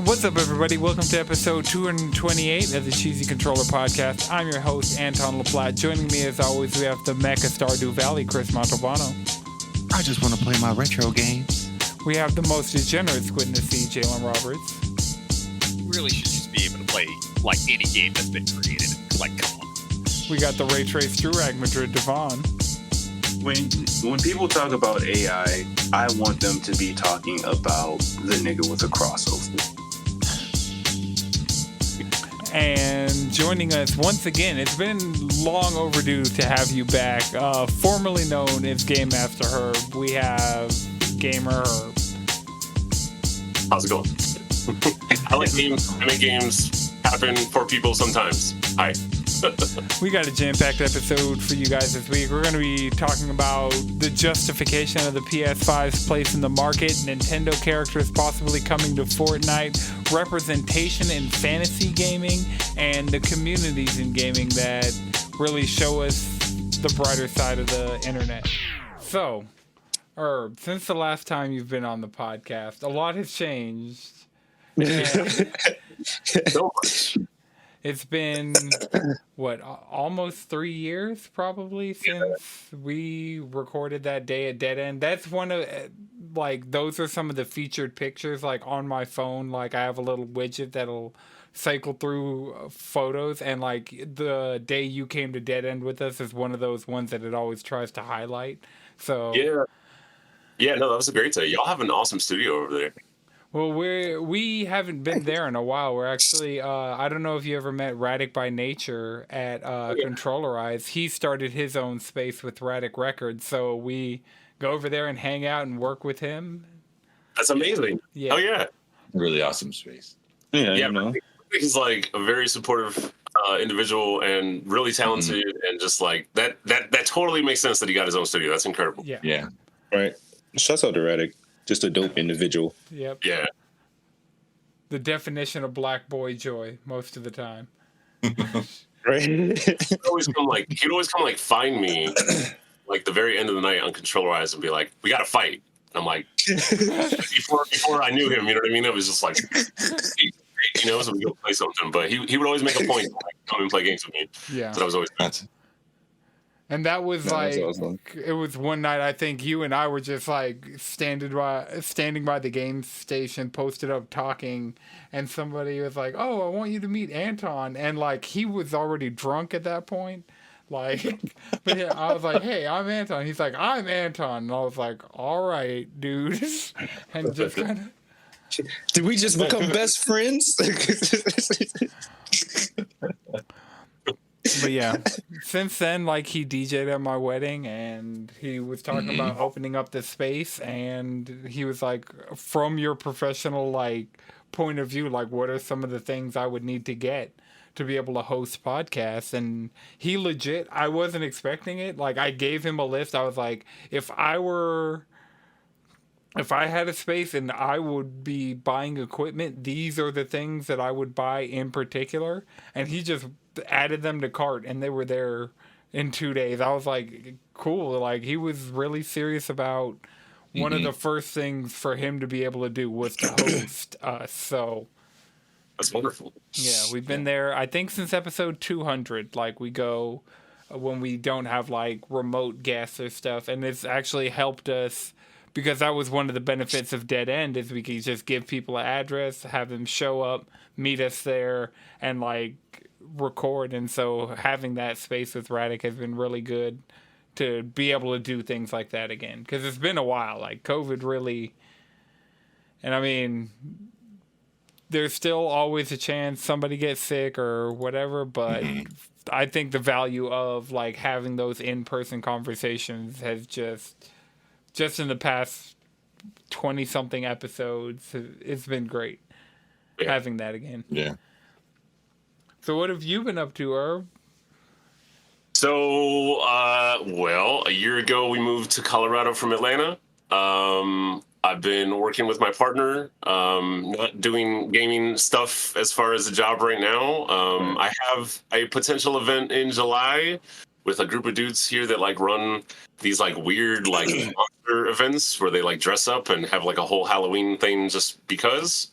What's up, everybody? Welcome to episode 228 of the Cheesy Controller Podcast. I'm your host, Anton LaPlatte. Joining me, as always, we have the Mecha Stardew Valley, Chris Montalbano. I just want to play my retro games. We have the most degenerate squid in the sea, Jalen Roberts. Really should just be able to play, like, any game that's been created. Like, come on. We got the Ray Trace Durag Madrid Devon. When people talk about AI, I want them to be talking about the nigga with a crossover. And joining us once again, it's been long overdue to have you back. Formerly known as Game Master Herb, we have GaymerHerb. How's it going? I like games. I make games happen for people sometimes. Hi. We got a jam-packed episode for you guys this week. We're going to be talking about the justification of the PS5's place in the market, Nintendo characters possibly coming to Fortnite, representation in fantasy gaming, and the communities in gaming that really show us the brighter side of the internet. So, Herb, since the last time you've been on the podcast, a lot has changed. So much. It's been, almost 3 years probably since we recorded that day at Dead End. That's one of, those are some of the featured pictures, on my phone. I have a little widget that'll cycle through photos, and, the day you came to Dead End with us is one of those ones that it always tries to highlight. So Yeah, no, that was a great day. Y'all have an awesome studio over there. Well, we haven't been there in a while. We're actually, I don't know if you ever met Radic by Nature at Controllerize. He started his own space with Radic Records, so we go over there and hang out and work with him. That's amazing. Yeah. Oh, yeah. Really awesome space. Yeah, Yeah, you know. he's a very supportive individual and really talented, and just that totally makes sense that he got his own studio. That's incredible. Yeah. Right. Shouts out to Radic. Just a dope individual. Yep. Yeah. The definition of black boy joy most of the time. Right. He'd always come find me the very end of the night on Controllerize and be like, "We got to fight." And I'm like, before I knew him, you know what I mean? It was just so we go play something. But he would always make a point to come and play games with me. Yeah. So that was always And that was awesome. It was one night, I think you and I were just standing by the game station, posted up talking, and somebody was like, "Oh, I want you to meet Anton." And he was already drunk at that point. But yeah, I was like, "Hey, I'm Anton." He's like, "I'm Anton." And I was like, "All right, dude." And just kind of. Did we just become best friends? But yeah, since then, he DJ'd at my wedding, and he was talking about opening up the space, and he was like, from your professional, point of view, what are some of the things I would need to get to be able to host podcasts? And he legit, I wasn't expecting it. I gave him a list. I was like, if I had a space and I would be buying equipment, these are the things that I would buy in particular. And he just added them to cart, and they were there in 2 days. I was like, cool. He was really serious about one of the first things for him to be able to do was to host us. So that's wonderful. Yeah, we've been there, I think, since episode 200. We go when we don't have remote guests or stuff, and it's actually helped us. Because that was one of the benefits of Dead End, is we could just give people an address, have them show up, meet us there, and record. And so having that space with Radic has been really good to be able to do things like that again. Because it's been a while. COVID really... And I mean, there's still always a chance somebody gets sick or whatever, but I think the value of having those in-person conversations has just in the past 20-something episodes, it's been great having that again. Yeah. So what have you been up to, Herb? So, a year ago, we moved to Colorado from Atlanta. I've been working with my partner, not doing gaming stuff as far as a job right now. I have a potential event in July with a group of dudes here that run these weird monster events where they dress up and have a whole Halloween thing just because.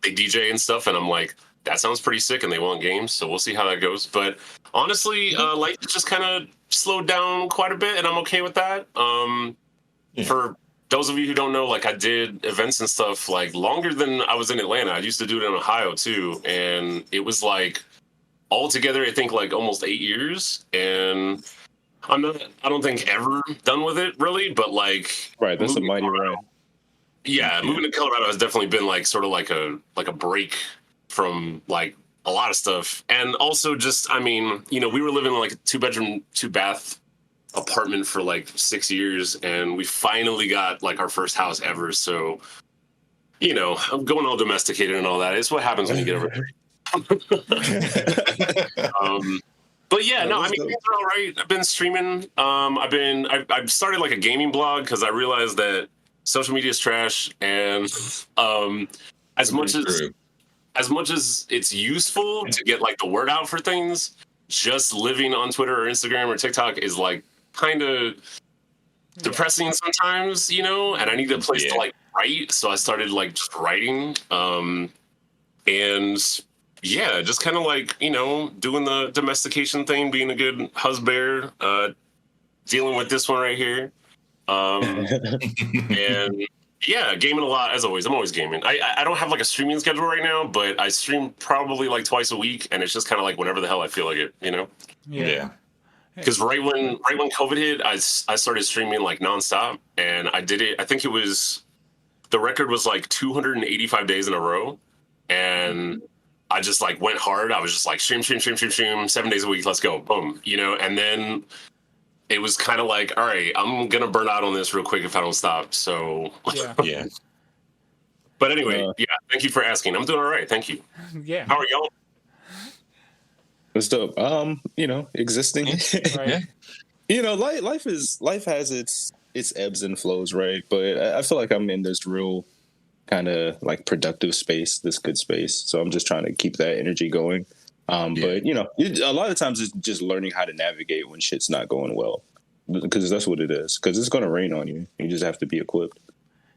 they DJ and stuff, and I'm like, that sounds pretty sick, and they want games, so we'll see how that goes. But honestly, life just kind of slowed down quite a bit, and I'm okay with that. For those of you who don't know, like I did events and stuff like longer than I was in Atlanta. I used to do it in Ohio too, and it was like altogether, I think like almost 8 years, and I don't think ever done with it really, but like Right, that's a mighty ride. Yeah, moving to Colorado has definitely been like sort of like a break from like a lot of stuff, and also just I mean, you know, we were living in like a 2-bedroom, 2-bath apartment for like 6 years, and we finally got like our first house ever. So, you know, I'm going all domesticated and all that. It's what happens when you get over there. But yeah, no, I mean, things are all right. I've been streaming. I've started like a gaming blog because I realized that social media is trash, and as much as it's useful to get like the word out for things, just living on Twitter or Instagram or TikTok is like kind of depressing sometimes, you know. And I need a place to like write, so I started like just writing, and yeah, just kind of like, you know, doing the domestication thing, being a good husband, dealing with this one right here. And yeah, gaming a lot as always. I'm always gaming. I don't have like a streaming schedule right now, but I stream probably like twice a week, and it's just kind of like whenever the hell I feel like it, you know? Yeah. Because right when COVID hit, I started streaming like nonstop, and I did it. I think the record was like 285 days in a row, and I just like went hard. I was just like stream, 7 days a week. Let's go, boom, you know. And then it was kind of like, all right, I'm gonna burn out on this real quick if I don't stop. So Yeah. But anyway, thank you for asking. I'm doing all right, thank you. Yeah. How are y'all? It's dope. You know, existing. Right. You know, life has its ebbs and flows, right? But I feel like I'm in this real kind of like productive space, this good space. So I'm just trying to keep that energy going. But you know, a lot of times it's just learning how to navigate when shit's not going well, because that's what it is. Because it's going to rain on you. You just have to be equipped.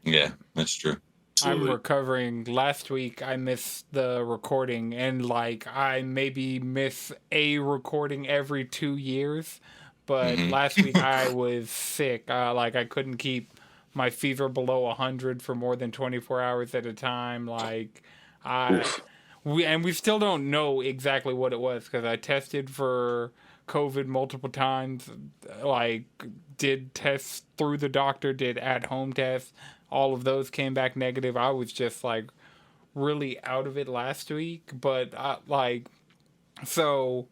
Yeah, that's true. I'm recovering. Last week I missed the recording, and like I maybe miss a recording every 2 years. But last week I was sick. Like I couldn't keep my fever below 100 for more than 24 hours at a time. Like we still don't know exactly what it was, because I tested for COVID multiple times. Like did tests through the doctor, did at-home tests. All of those came back negative. I was just like really out of it last week. But so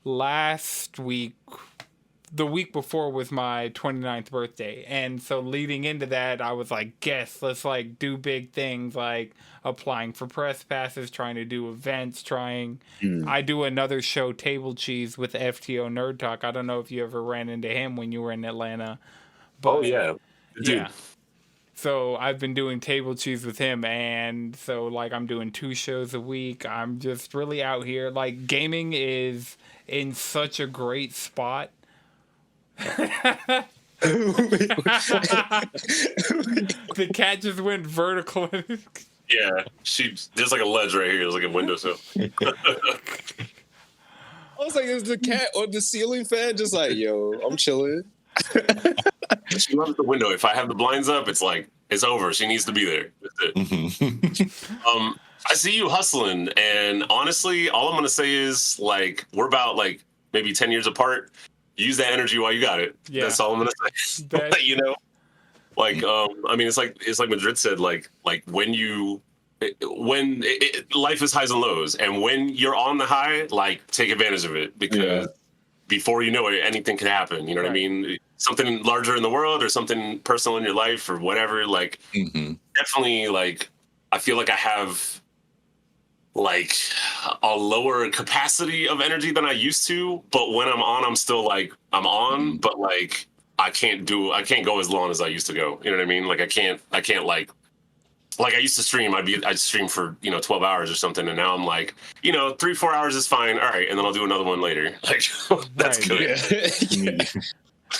last week, the week before was my 29th birthday. And so leading into that, I was like, guess, let's like do big things, like applying for press passes, trying to do events, I do another show, Table Cheese, with FTO Nerd Talk. I don't know if you ever ran into him when you were in Atlanta. But, Dude. Yeah. So I've been doing Table Cheese with him, and so like I'm doing 2 shows a week. I'm just really out here. Like gaming is in such a great spot. The cat just went vertical. Yeah, there's like a ledge right here. There's like a windowsill. I was like, is the cat on the ceiling fan just like, yo, I'm chilling? She loves the window. If I have the blinds up, it's like it's over. She needs to be there. That's it. I see you hustling, and honestly, all I'm gonna say is like we're about like maybe 10 years apart. Use that energy while you got it. Yeah. That's all I'm gonna say. You know, like I mean, it's like Madrid said, like when life is highs and lows, and when you're on the high, like take advantage of it, because before you know it, anything can happen. You know what I mean? Something larger in the world or something personal in your life or whatever. Like definitely, like I feel like I have like a lower capacity of energy than I used to, but when I'm on, I'm still like I'm on, but like I can't go as long as I used to go. You know what I mean? Like I can't like I used to stream. I'd stream for 12 hours or something, and now I'm like 3-4 hours is fine. All right, and then I'll do another one later. Like that's good.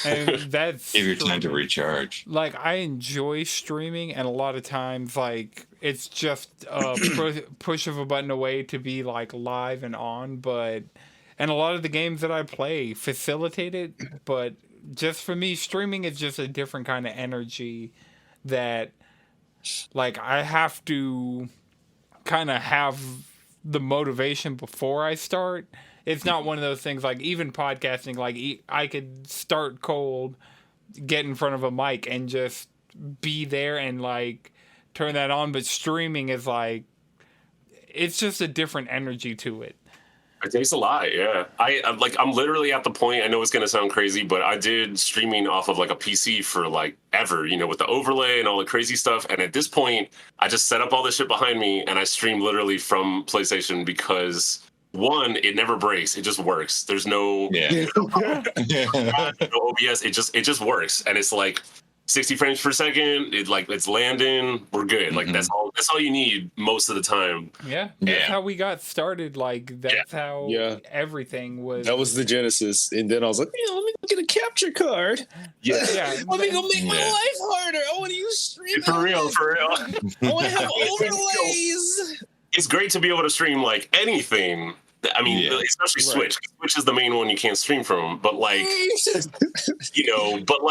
And that's Give your time to streaming. recharge. Like, I enjoy streaming, and a lot of times, like, it's just a push of a button away to be, like, live and on, and a lot of the games that I play facilitate it, but just for me, streaming is just a different kind of energy that, like, I have to kind of have the motivation before I start. It's not one of those things, like, even podcasting, like, I could start cold, get in front of a mic, and just be there and, like, turn that on. But streaming is, like, it's just a different energy to it. It takes a lot, yeah. I'm literally at the point, I know it's going to sound crazy, but I did streaming off of, like, a PC for, like, ever, you know, with the overlay and all the crazy stuff. And at this point, I just set up all this shit behind me, and I stream literally from PlayStation because... One, it never breaks. It just works. There's no, no OBS. It just works, and it's like 60 frames per second. It's landing. We're good. Like that's all you need most of the time. Yeah, that's how we got started. Like that's how everything was. That was the genesis, and then I was like, let me go get a capture card. Yeah. Let me go make my life harder. I want to use streaming. For real. I want to have overlays. It's great to be able to stream like anything. I mean, especially Switch. Switch is the main one you can't stream from. But like, you know, but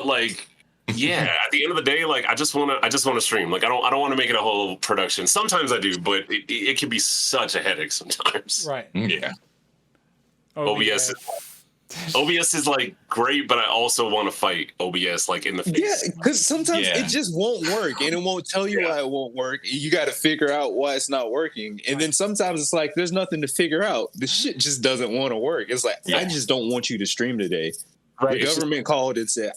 like, yeah. At the end of the day, like, I just want to stream. Like, I don't want to make it a whole production. Sometimes I do, but it can be such a headache sometimes. Right. Yeah. OBS is like great, but I also want to fight OBS like in the face. Yeah, because sometimes it just won't work, and it won't tell you why it won't work. You got to figure out why it's not working, and then sometimes it's like there's nothing to figure out. The shit just doesn't want to work. It's like I just don't want you to stream today. Right. The government called and said,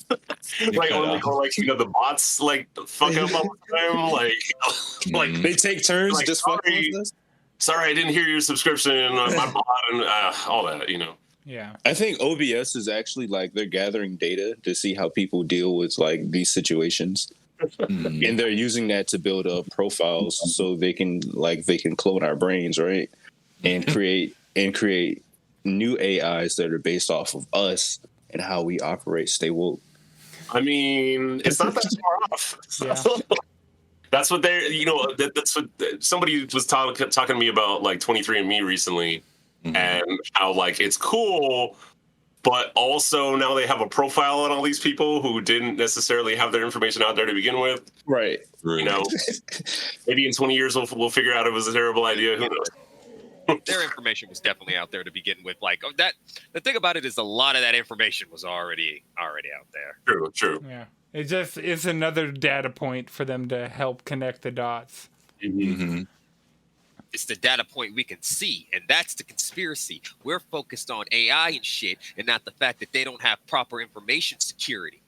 like, you know, the bots like fuck up all the time. Like they take turns like, just fucking with us. Sorry, I didn't hear your subscription. My bot and all that. You know. Yeah, I think OBS is actually like they're gathering data to see how people deal with like these situations, and they're using that to build up profiles so they can clone our brains, right, and create new AIs that are based off of us and how we operate. Stay woke. I mean, it's not that far off. Yeah. That's what they're, you know, that's what somebody was talking to me about, like 23andMe recently. And how, like, it's cool, but also now they have a profile on all these people who didn't necessarily have their information out there to begin with. Right. You know, maybe in 20 years we'll figure out it was a terrible idea. Who knows? Their information was definitely out there to begin with. Like that. The thing about it is a lot of that information was already out there. True. Yeah. It just is another data point for them to help connect the dots. It's the data point we can see, and that's the conspiracy. We're focused on AI and shit, and not the fact that they don't have proper information security.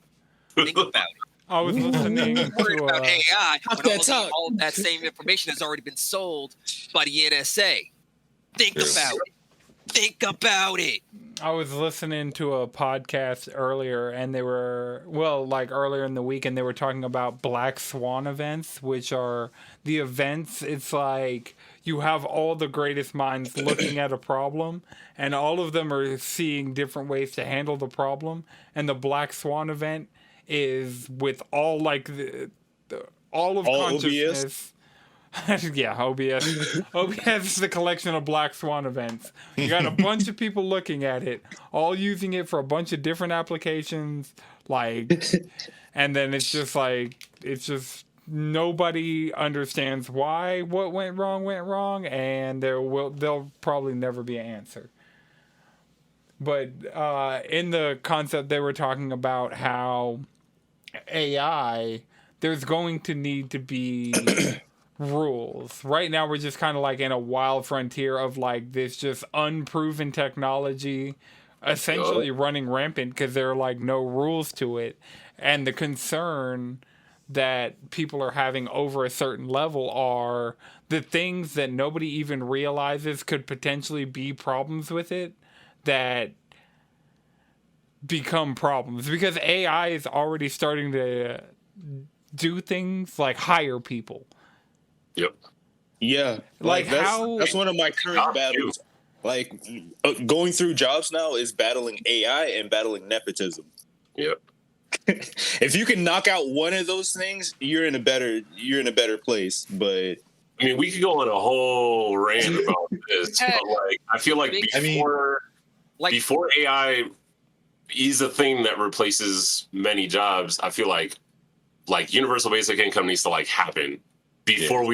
Think about it. I was listening Worried about to AI, but all of that same information has already been sold by the NSA. Think about it. I was listening to a podcast earlier, and they were, earlier in the week, and they were talking about Black Swan events, which are the events. It's like you have all the greatest minds looking at a problem, and all of them are seeing different ways to handle the problem. And the Black Swan event is with all all consciousness. Yeah, OBS. OBS is the collection of Black Swan events. You got a bunch of people looking at it, all using it for a bunch of different applications, and then it's just nobody understands why what went wrong, and there'll probably never be an answer. But in the concept, they were talking about how AI, there's going to need to be rules. Right now, we're just kind of like in a wild frontier of like this just unproven technology essentially running rampant because there are like no rules to it. And the concern that people are having over a certain level are the things that nobody even realizes could potentially be problems with it that become problems because AI is already starting to do things like hire people. Yep. Yeah. Like that's, how that's one of my current battles. Like going through jobs now is battling AI and battling nepotism. Yep. If you can knock out one of those things, you're in a better place. But I mean, we could go on a whole rant about this, but like, I feel like before AI is a thing that replaces many jobs, I feel like universal basic income needs to like happen before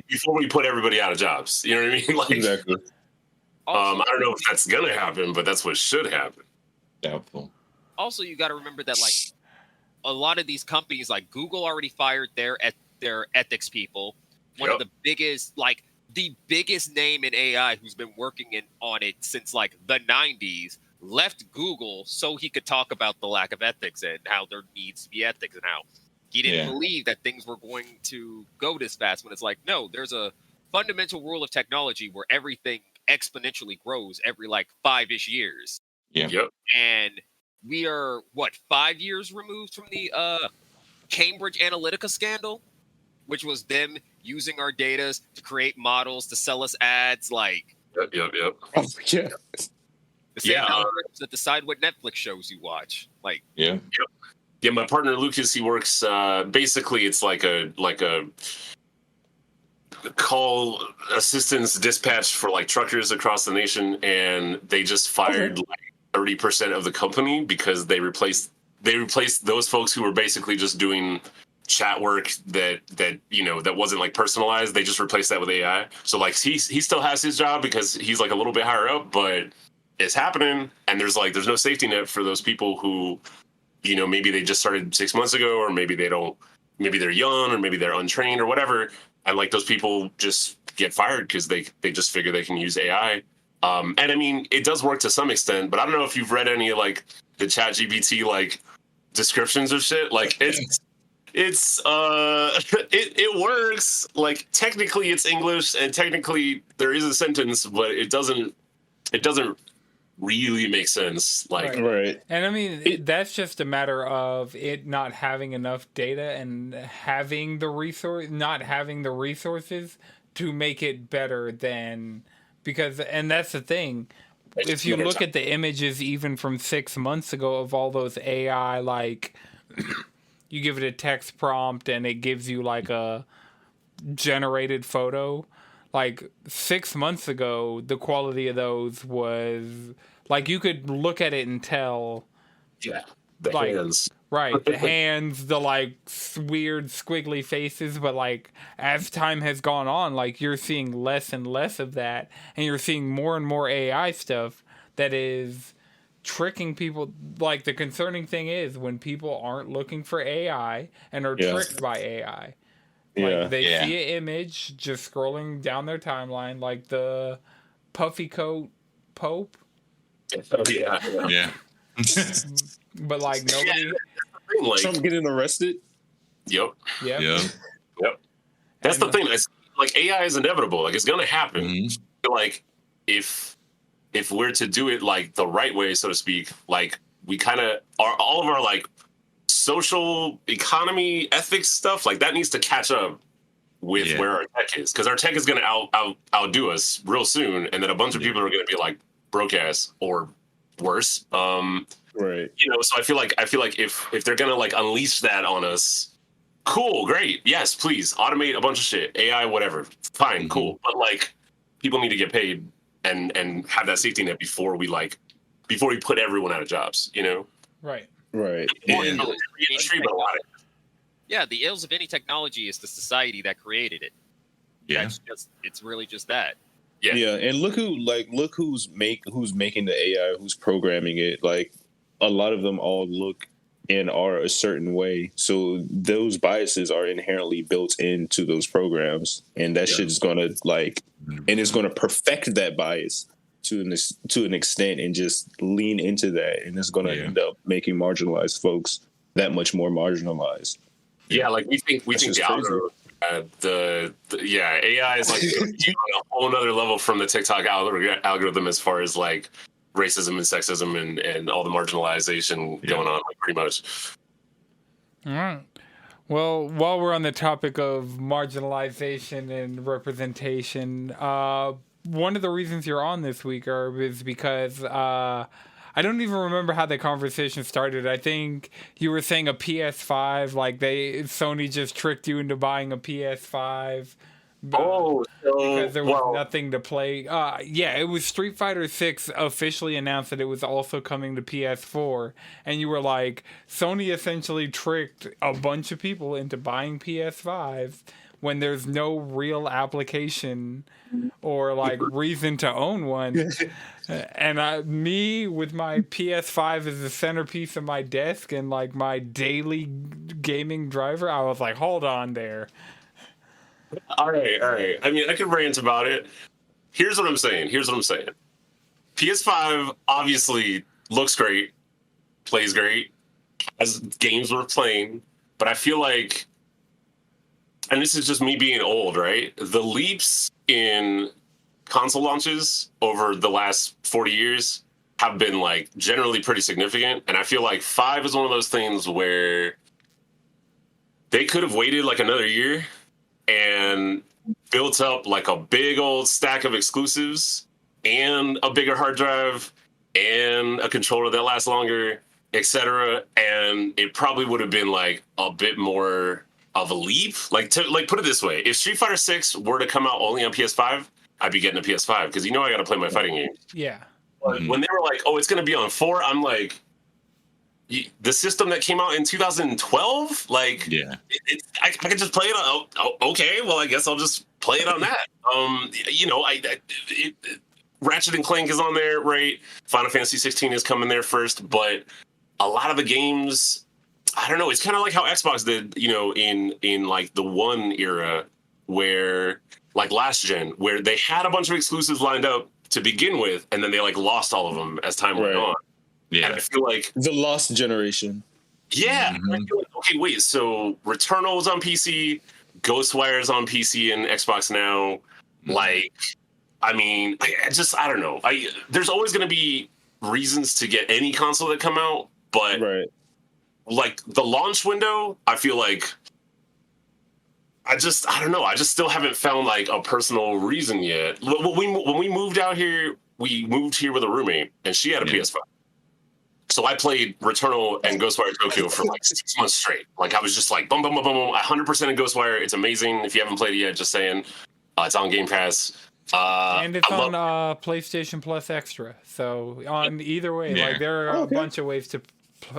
before we put everybody out of jobs. You know what I mean? Like, exactly. Also, I don't know if that's gonna happen, but that's what should happen. Doubtful. also, you got to remember that like a lot of these companies, like Google, already fired their ethics people. One of the biggest name in AI who's been working on it since like the 90s left Google so he could talk about the lack of ethics and how there needs to be ethics and how he didn't believe that things were going to go this fast, when it's like, no, there's a fundamental rule of technology where everything exponentially grows every like 5-ish years. Yeah. Yep. And we are 5 years removed from the Cambridge Analytica scandal, which was them using our data to create models to sell us ads. Like, Yep. Oh, yeah. the same algorithms that decide what Netflix shows you watch. Like, Yeah. Yeah, my partner Lucas, he works. Basically, it's like a call assistance dispatch for like truckers across the nation, and they just fired like 30% of the company because they replaced those folks who were basically just doing chat work that wasn't like personalized. They just replaced that with AI. So like he still has his job because he's like a little bit higher up, but it's happening, and there's no safety net for those people who, maybe they just started 6 months ago, or maybe they're young, or maybe they're untrained or whatever. And like those people just get fired because they just figure they can use AI. And I mean, it does work to some extent, but I don't know if you've read any of like the ChatGPT like descriptions of shit. Like it works. Like technically it's English and technically there is a sentence, but it doesn't really make sense. Like, Right. And I mean, that's just a matter of it not having enough data and not having the resources to make it better than, and that's the thing. If you look at the images even from 6 months ago of all those AI, like you give it a text prompt and it gives you like a generated photo. Like 6 months ago, the quality of those was like you could look at it and tell. Yeah, hands. Right, the hands, the like weird squiggly faces, but like as time has gone on, like you're seeing less and less of that, and you're seeing more and more AI stuff that is tricking people. Like the concerning thing is when people aren't looking for AI and are tricked by AI. Like they see an image just scrolling down their timeline, like the puffy coat Pope. Yeah. But like nobody. Like, Trump getting arrested. Yep. Yeah. That's the thing. Like AI is inevitable. Like it's gonna happen. Mm-hmm. Like if we're to do it like the right way, so to speak, like we kind of are all of our like social economy ethics stuff, like that needs to catch up with where our tech is, because our tech is going to outdo us real soon, and then a bunch of people are going to be like broke ass or worse. Right. So I feel like if they're going to like unleash that on us, cool, great, yes, please automate a bunch of shit, AI, whatever, fine, cool, but like people need to get paid and have that safety net before we put everyone out of jobs. Right. Yeah, the ills of any technology is the society that created it. Yeah, it's really just that. Yeah, and look who's making the AI, who's programming it. Like a lot of them all look and are a certain way, so those biases are inherently built into those programs, and that shit is gonna and it's gonna perfect that bias to an extent and just lean into that, and it's gonna end up making marginalized folks that much more marginalized. Yeah, like we think the algorithm, AI is like on a whole nother level from the TikTok algorithm as far as like racism and sexism and all the marginalization going on, like pretty much. All right. Well, while we're on the topic of marginalization and representation, one of the reasons you're on this week, Herb, is because I don't even remember how the conversation started. I think you were saying a PS5, like Sony just tricked you into buying a PS5. Because there was nothing to play. Yeah, it was Street Fighter 6 officially announced that it was also coming to PS4, and you were like, Sony essentially tricked a bunch of people into buying PS5s when there's no real application or like reason to own one. And me with my PS5 as the centerpiece of my desk and like my daily gaming driver, I was like, hold on there. All right. I mean, I could rant about it. Here's what I'm saying. PS5 obviously looks great, plays great, as games worth playing, but I feel like, and this is just me being old, right? The leaps in console launches over the last 40 years have been like generally pretty significant, and I feel like 5 is one of those things where they could have waited like another year and built up like a big old stack of exclusives and a bigger hard drive and a controller that lasts longer, etc. And it probably would have been like a bit more of a leap. Like put it this way: if Street Fighter 6 were to come out only on PS5, I'd be getting a PS5 because I got to play my fighting games. Yeah. But when they were like, "Oh, it's going to be on 4," I'm like, the system that came out in 2012, like, I could just play it on. Okay, well, I guess I'll just play it on that. Ratchet and Clank is on there, right? Final Fantasy 16 is coming there first, but a lot of the games, I don't know. It's kind of like how Xbox did, in like the One era, where like last gen, where they had a bunch of exclusives lined up to begin with, and then they like lost all of them as time went on. Yeah, and I feel like the lost generation. Yeah, I feel like, okay, wait. So Returnal's on PC, Ghostwire's on PC and Xbox now. Like, I mean, I don't know. There's always going to be reasons to get any console that come out, but like the launch window, I feel like I don't know. I just still haven't found like a personal reason yet. When we moved out here, we moved here with a roommate, and she had a PS5. So I played Returnal and Ghostwire Tokyo for like 6 months straight. Like I was just like, boom, boom, boom, boom, 100% in Ghostwire. It's amazing. If you haven't played it yet, just saying. It's on Game Pass. And it's on PlayStation Plus Extra. So on either way, like there are a bunch of ways to.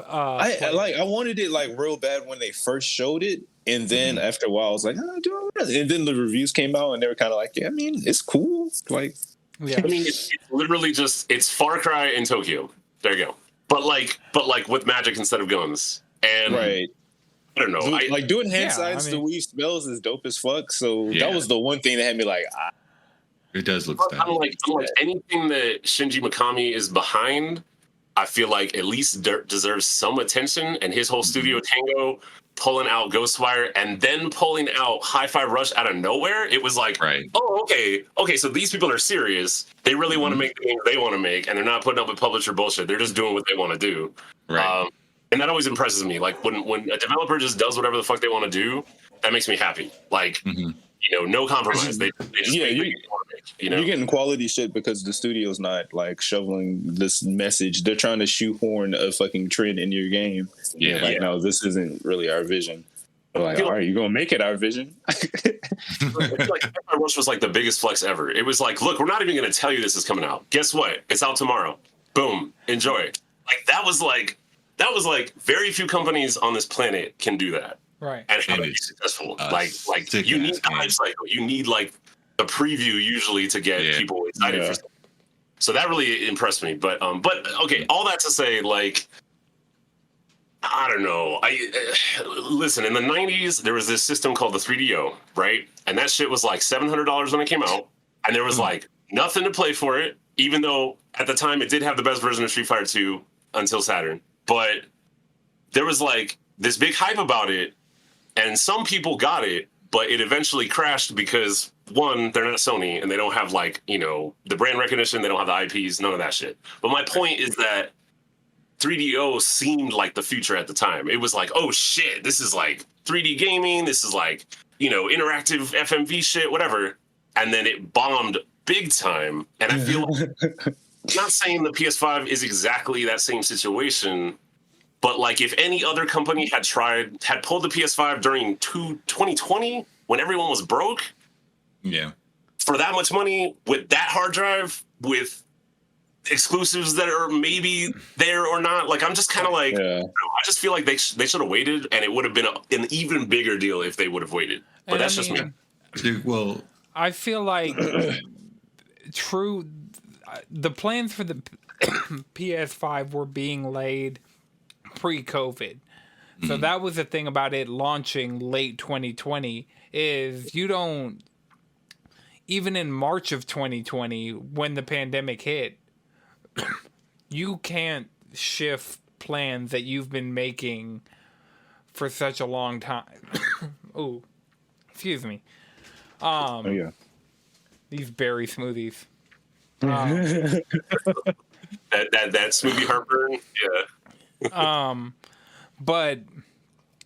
I wanted it like real bad when they first showed it, and then after a while, I was like, do I really? And then the reviews came out, and they were kind of like, yeah, I mean, it's cool. Like, I mean, it's literally just Far Cry in Tokyo. There you go. But like with magic instead of guns. And I don't know. Like doing hand signs to weave spells is dope as fuck. So that was the one thing that had me like, It does look I'm like anything that Shinji Mikami is behind, I feel like at least deserves some attention. And his whole Studio Tango pulling out Ghostwire and then pulling out Hi-Fi Rush out of nowhere, it was like, oh, okay, so these people are serious. They really want to make the games they want to make, and they're not putting up with publisher bullshit. They're just doing what they want to do. And that always impresses me. Like when a developer just does whatever the fuck they want to do, that makes me happy. Like, no compromise. They just make what they want to make. You're getting quality shit because the studio's not like shoveling this message. They're trying to shoehorn a fucking trend in your game. No, this isn't really our vision. They're like, all right, you're gonna make it our vision. It's like Rush was like the biggest flex ever. It was like, look, we're not even gonna tell you this is coming out. Guess what? It's out tomorrow. Boom, enjoy. Like that was like very few companies on this planet can do that. Right. And have it be successful. Like you need the hype cycle. You need like the preview usually to get people excited for something. So that really impressed me. But okay, all that to say, like, I don't know. Listen, in the 90s, there was this system called the 3DO, right? And that shit was like $700 when it came out. And there was like nothing to play for it, even though at the time it did have the best version of Street Fighter 2 until Saturn. But there was like this big hype about it, and some people got it, but it eventually crashed because, one, they're not Sony, and they don't have like, the brand recognition, they don't have the IPs, none of that shit. But my point is that 3DO seemed like the future at the time. It was like, oh shit, this is like 3D gaming, this is like, interactive FMV shit, whatever. And then it bombed big time. And I feel like, I'm not saying the PS5 is exactly that same situation, but like if any other company had pulled the PS5 during 2020 when everyone was broke, Yeah. for that much money with that hard drive with exclusives that are maybe there or not, like I'm just kind of like, I just feel like they should have waited, and it would have been an even bigger deal if they would have waited. But And that's I just mean, me. Well, I feel like the plans for the PS5 were being laid pre-COVID. So that was the thing about it launching late 2020 is you don't, even in March of 2020 when the pandemic hit, you can't shift plans that you've been making for such a long time. Oh, excuse me. These berry smoothies. That smoothie heartburn, yeah. But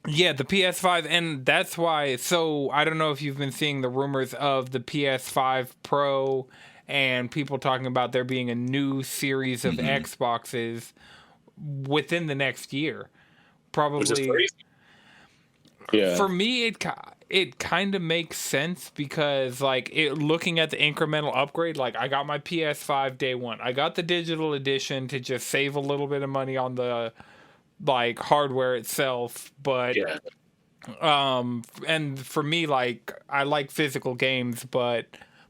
yeah, the PS5, and that's why. So I don't know if you've been seeing the rumors of the PS5 Pro and people talking about there being a new series of Xboxes within the next year. Which is Probably. crazy. Yeah. For me, it kind of makes sense because like looking at the incremental upgrade, like I got my PS5 day one. I got the digital edition to just save a little bit of money on the like hardware itself, but and for me, like I like physical games, but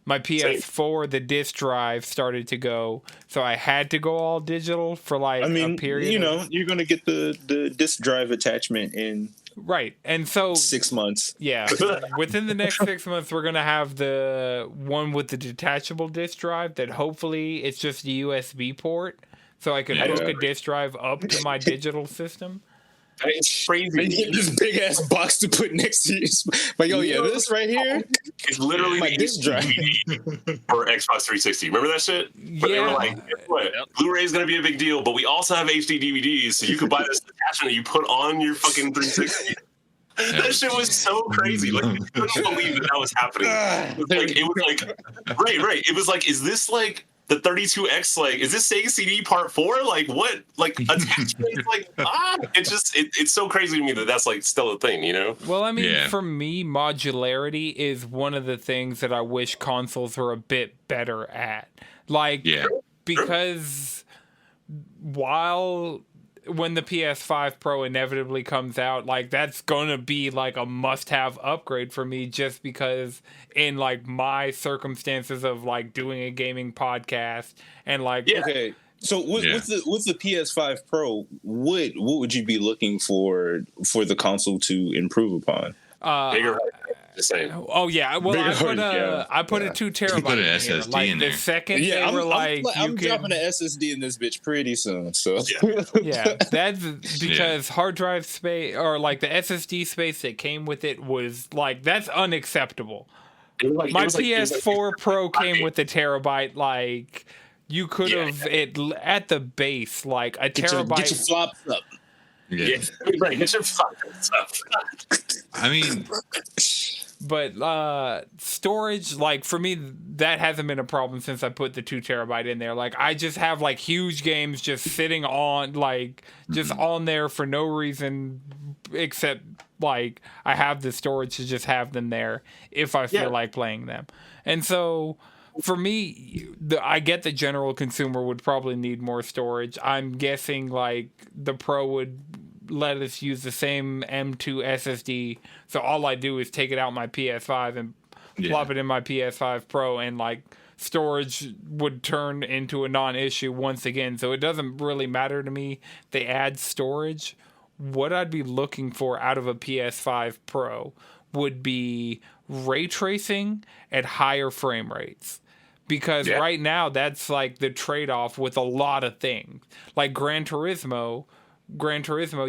my PS4, the disc drive started to go, so I had to go all digital for like a period. You're gonna get the disc drive attachment in right, and so 6 months. Yeah, within the next 6 months, we're gonna have the one with the detachable disc drive. That hopefully it's just a USB port, so I can hook a disc drive up to my digital system. It's crazy. They get this big ass box to put next to you. Like, this right here is literally my the disc drive for Xbox 360. Remember that shit? But they were like, guess what? Blu-ray is going to be a big deal, but we also have HD DVDs, so you could buy this attachment that you put on your fucking 360. That shit was so crazy. Like, you couldn't believe that was happening. It was like, right. It was like, is this like the 32X, like, is this Sega CD Part 4? Like, what? Like, attachment? Like, it's so crazy to me that that's, like, still a thing, you know? Well, I mean, for me, modularity is one of the things that I wish consoles were a bit better at. Like, because when the PS5 Pro inevitably comes out, like that's gonna be like a must-have upgrade for me, just because in like my circumstances of like doing a gaming podcast and like okay. So with the PS5 Pro, what would you be looking for the console to improve upon? Bigger. Same. Oh yeah, well I put a 2 terabyte. Put an in SSD here. Like in the there. second they were like, I'm dropping an SSD in this bitch pretty soon. So yeah, that's because hard drive space or like the SSD space that came with it was like that's unacceptable. My PS4 Pro came with a terabyte. Like you could have it at the base, like a terabyte. Get your flops up. Yeah. Right. Get your flops up. I mean. But storage, like for me, that hasn't been a problem since I put the 2 terabyte in there. Like I just have like huge games just sitting on, like just on there for no reason except like I have the storage to just have them there if I feel like playing them. And so for me, I get the general consumer would probably need more storage. I'm guessing like the Pro would let us use the same M2 SSD, so all I do is take it out my PS5 and plop it in my PS5 Pro, and like storage would turn into a non-issue once again. So it doesn't really matter to me. They add storage. What I'd be looking for out of a PS5 Pro would be ray tracing at higher frame rates. Because right now that's like the trade-off with a lot of things. Like Gran Turismo,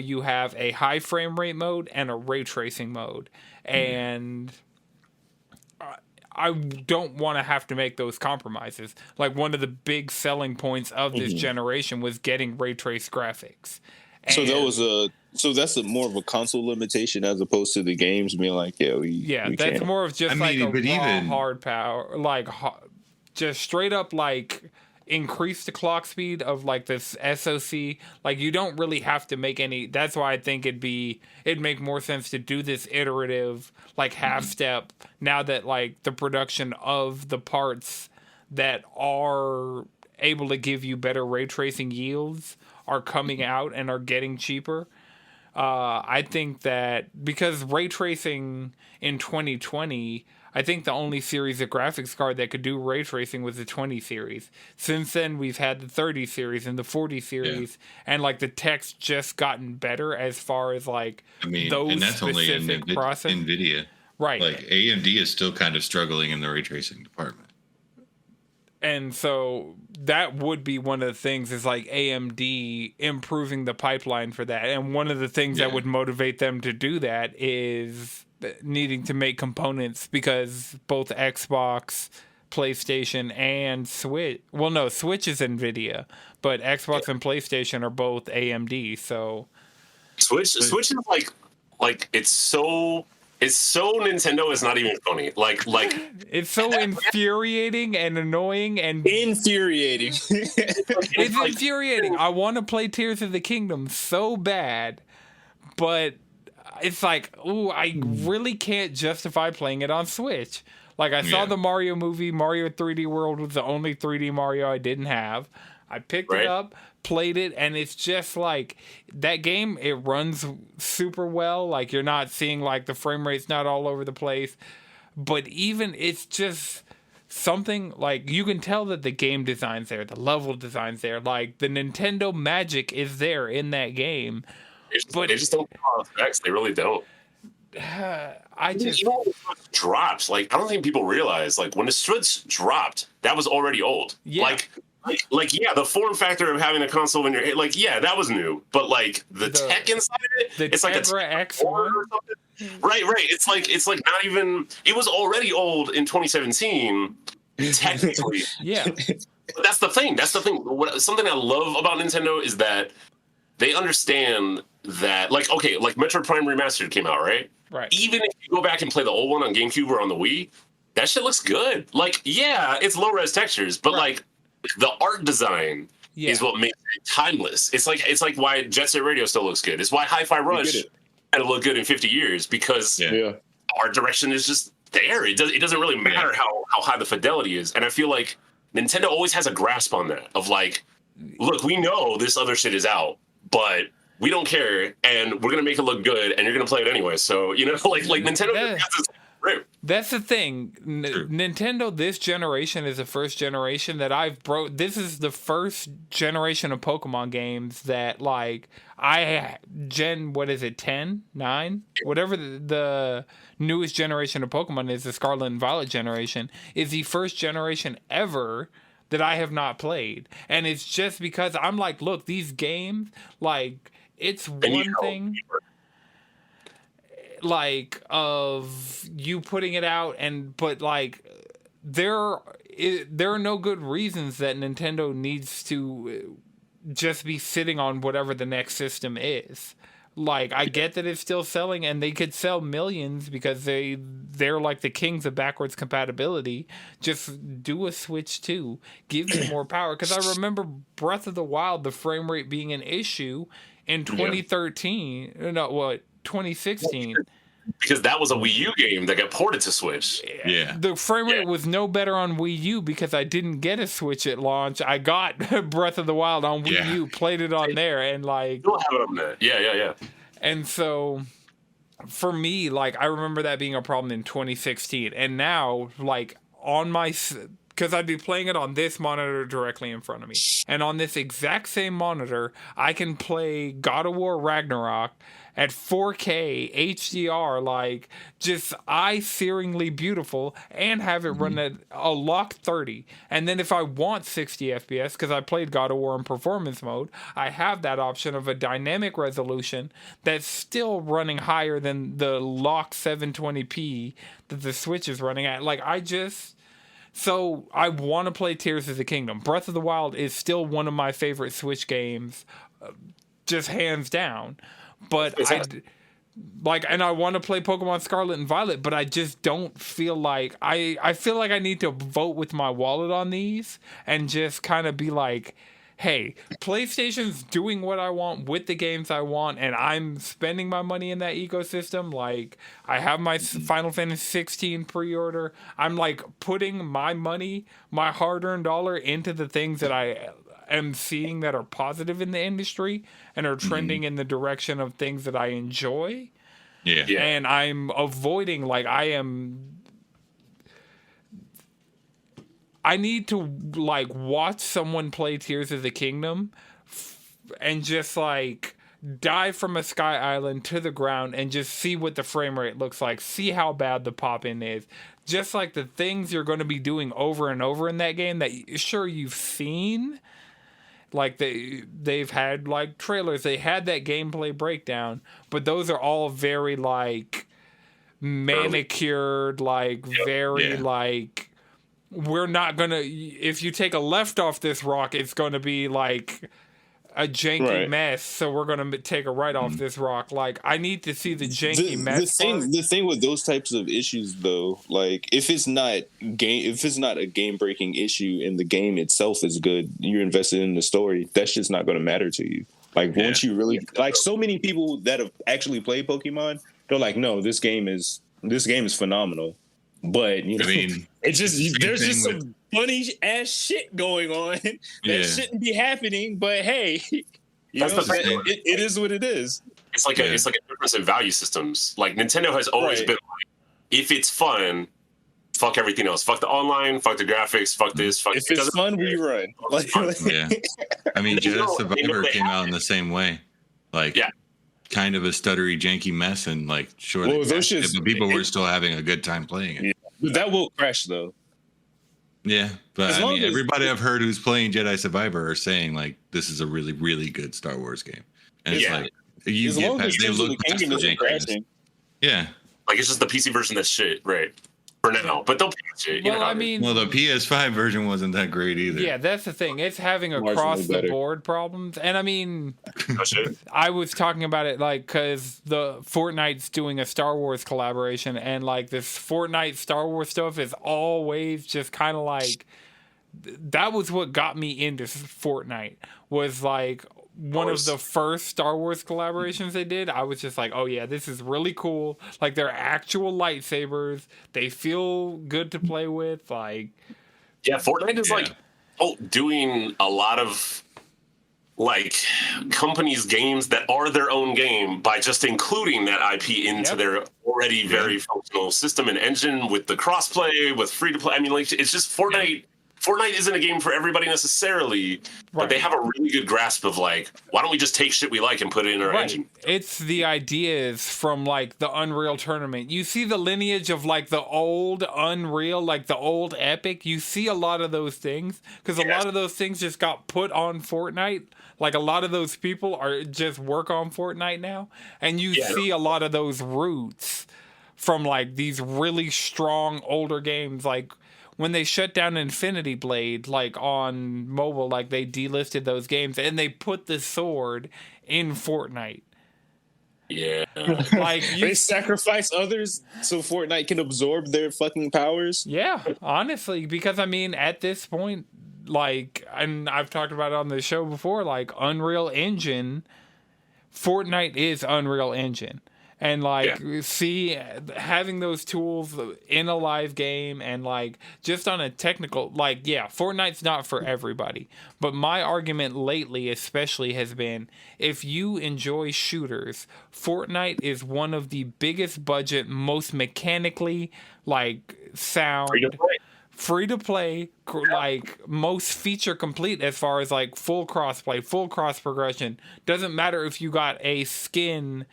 you have a high frame rate mode and a ray tracing mode. And I don't want to have to make those compromises. Like one of the big selling points of this generation was getting ray trace graphics. And so that's more of a console limitation as opposed to the games being like, we that's can't. more of just hard power, like just straight up like increase the clock speed of like this SoC. Like you don't really have to make any. That's why I think it'd make more sense to do this iterative like half step now that like the production of the parts that are able to give you better ray tracing yields are coming out and are getting cheaper. I think that because ray tracing in 2020, I think the only series of graphics card that could do ray tracing was the 20 series. Since then, we've had the 30 series and the 40 series, and like the tech's just gotten better as far as like those and that's only in process. NVIDIA. Right. Like AMD is still kind of struggling in the ray tracing department. And so that would be one of the things is like AMD improving the pipeline for that. And one of the things that would motivate them to do that is needing to make components because both Xbox, PlayStation, and Switch. Well, no, Switch is NVIDIA, but Xbox and PlayStation are both AMD. So Switch is like it's so Nintendo. It's not even funny. Like it's so infuriating and annoying and Infuriating. it's infuriating. I want to play Tears of the Kingdom so bad, but it's like, ooh, I really can't justify playing it on Switch. Like I saw the Mario movie. Mario 3D World was the only 3D Mario I didn't have. I picked it up, played it, and it's just like that game. It runs super well. Like you're not seeing like the frame rate's not all over the place, but even it's just something like you can tell that the game design's there, the level design's there, like the Nintendo magic is there in that game. But they just don't call effects. They really don't. I just drops. Like I don't think people realize like when the Switch dropped, that was already old. Yeah. Like the form factor of having a console in your head, like that was new, but like the tech inside of it, it's like a X1 or something. Right. It's like not even. It was already old in 2017, technically. Yeah. But that's the thing. Something I love about Nintendo is that they understand that, like Metroid Prime Remastered came out, right? Right. Even if you go back and play the old one on GameCube or on the Wii, that shit looks good. Like, yeah, it's low res textures, but like the art design is what makes it timeless. It's like why Jet Set Radio still looks good. It's why Hi-Fi Rush had to look good in 50 years because art direction is just there. It doesn't really matter how high the fidelity is. And I feel like Nintendo always has a grasp on that of like, look, we know this other shit is out, but we don't care, and we're gonna make it look good, and you're gonna play it anyway. So like Nintendo. That's the thing. Nintendo this generation is the first generation that I've broke. This is the first generation of Pokemon games that like what is it, 10, 9? Whatever the newest generation of Pokemon is, the Scarlet and Violet generation, is the first generation ever that I have not played. And it's just because I'm like, look, these games, like, it's one thing like of you putting it out but like there are no good reasons that Nintendo needs to just be sitting on whatever the next system is. Like I get that it's still selling and they could sell millions because they're like the kings of backwards compatibility. Just do a Switch 2, give me more power, because I remember Breath of the Wild, the frame rate being an issue in 2013, 2016. Because that was a Wii U game that got ported to Switch. Yeah. The frame rate was no better on Wii U because I didn't get a Switch at launch. I got Breath of the Wild on Wii U, played it on there, and like... You'll have it on there. Yeah. And so, for me, like, I remember that being a problem in 2016. And now, like, on my... Because I'd be playing it on this monitor directly in front of me. And on this exact same monitor, I can play God of War Ragnarok at 4K HDR, like just eye-searingly beautiful, and have it run at a lock 30. And then if I want 60 FPS, because I played God of War in performance mode, I have that option of a dynamic resolution that's still running higher than the lock 720p that the Switch is running at. Like So I want to play Tears of the Kingdom. Breath of the Wild is still one of my favorite Switch games, just hands down. But like, and I want to play Pokemon Scarlet and Violet, but I just don't feel like I feel like I need to vote with my wallet on these and just kind of be like, hey, PlayStation's doing what I want with the games I want, and I'm spending my money in that ecosystem. Like, I have my Final Fantasy 16 pre-order. I'm like putting my money, my hard-earned dollar, into the things that I am seeing that are positive in the industry and are trending in the direction of things that I enjoy. Yeah. And I'm avoiding, like, I need to, like, watch someone play Tears of the Kingdom and just, like, dive from a sky island to the ground and just see what the frame rate looks like, see how bad the pop-in is. Just like the things you're going to be doing over and over in that game that, sure, you've seen. Like, they've had, like, trailers. They had that gameplay breakdown. But those are all very, like, manicured, like, very, like... We're not gonna. If you take a left off this rock, it's gonna be like a janky mess. So we're gonna take a right off this rock. Like, I need to see the janky mess. The thing with those types of issues, though, like if it's not a game breaking issue and the game itself is good, you're invested in the story. That's just not gonna matter to you. Like once you really like, so many people that have actually played Pokemon, they're like, no, this game is phenomenal. But you know, I mean, it's just there's just some funny ass shit going on that shouldn't be happening. But hey, it is what it is. It's like a difference in value systems. Like Nintendo has always been like, if it's fun, fuck everything else. Fuck the online. Fuck the graphics. Fuck this. Fuck. If it's fun, we run. Yeah, I mean, Jedi Survivor came out in the same way. Like, kind of a stuttery, janky mess, and like, sure, but people were still having a good time playing it. Yeah. But that will crash, though. Yeah, but I mean, everybody I've heard who's playing Jedi Survivor are saying like, this is a really, really good Star Wars game, and it's like you get past, they look past the jankiness. Yeah, like it's just the PC version that's shit, right? For now, but they'll patch it. Well, I mean, the PS5 version wasn't that great either. Yeah, that's the thing. It's having across the board problems, and I mean, I was talking about it like because the Fortnite's doing a Star Wars collaboration, and like this Fortnite Star Wars stuff is always just kind of like that was what got me into Fortnite. Was like one of the first Star Wars collaborations they did. I was just like, oh yeah, this is really cool. Like, they're actual lightsabers. They feel good to play with. Like, yeah, Fortnite is like doing a lot of like companies' games that are their own game by just including that IP into their already very functional system and engine with the crossplay, with free to play. I mean, like, it's just Fortnite. Yeah. Fortnite isn't a game for everybody necessarily, but they have a really good grasp of like, why don't we just take shit we like and put it in our engine? It's the ideas from like the Unreal Tournament. You see the lineage of like the old Unreal, like the old Epic. You see a lot of those things because a lot of those things just got put on Fortnite. Like, a lot of those people are just work on Fortnite now, and you see a lot of those roots from like these really strong older games, like. When they shut down Infinity Blade, like on mobile, like they delisted those games and they put the sword in Fortnite. Yeah. Like they sacrifice others so Fortnite can absorb their fucking powers. Yeah, honestly, because I mean, at this point, like, and I've talked about it on the show before, like Unreal Engine, Fortnite is Unreal Engine. And like, see, having those tools in a live game and like just on a technical, like, yeah, Fortnite's not for everybody. But my argument lately, especially, has been if you enjoy shooters, Fortnite is one of the biggest budget, most mechanically like sound. Free to play, like most feature complete as far as like full crossplay, full cross progression. Doesn't matter if you got a skin.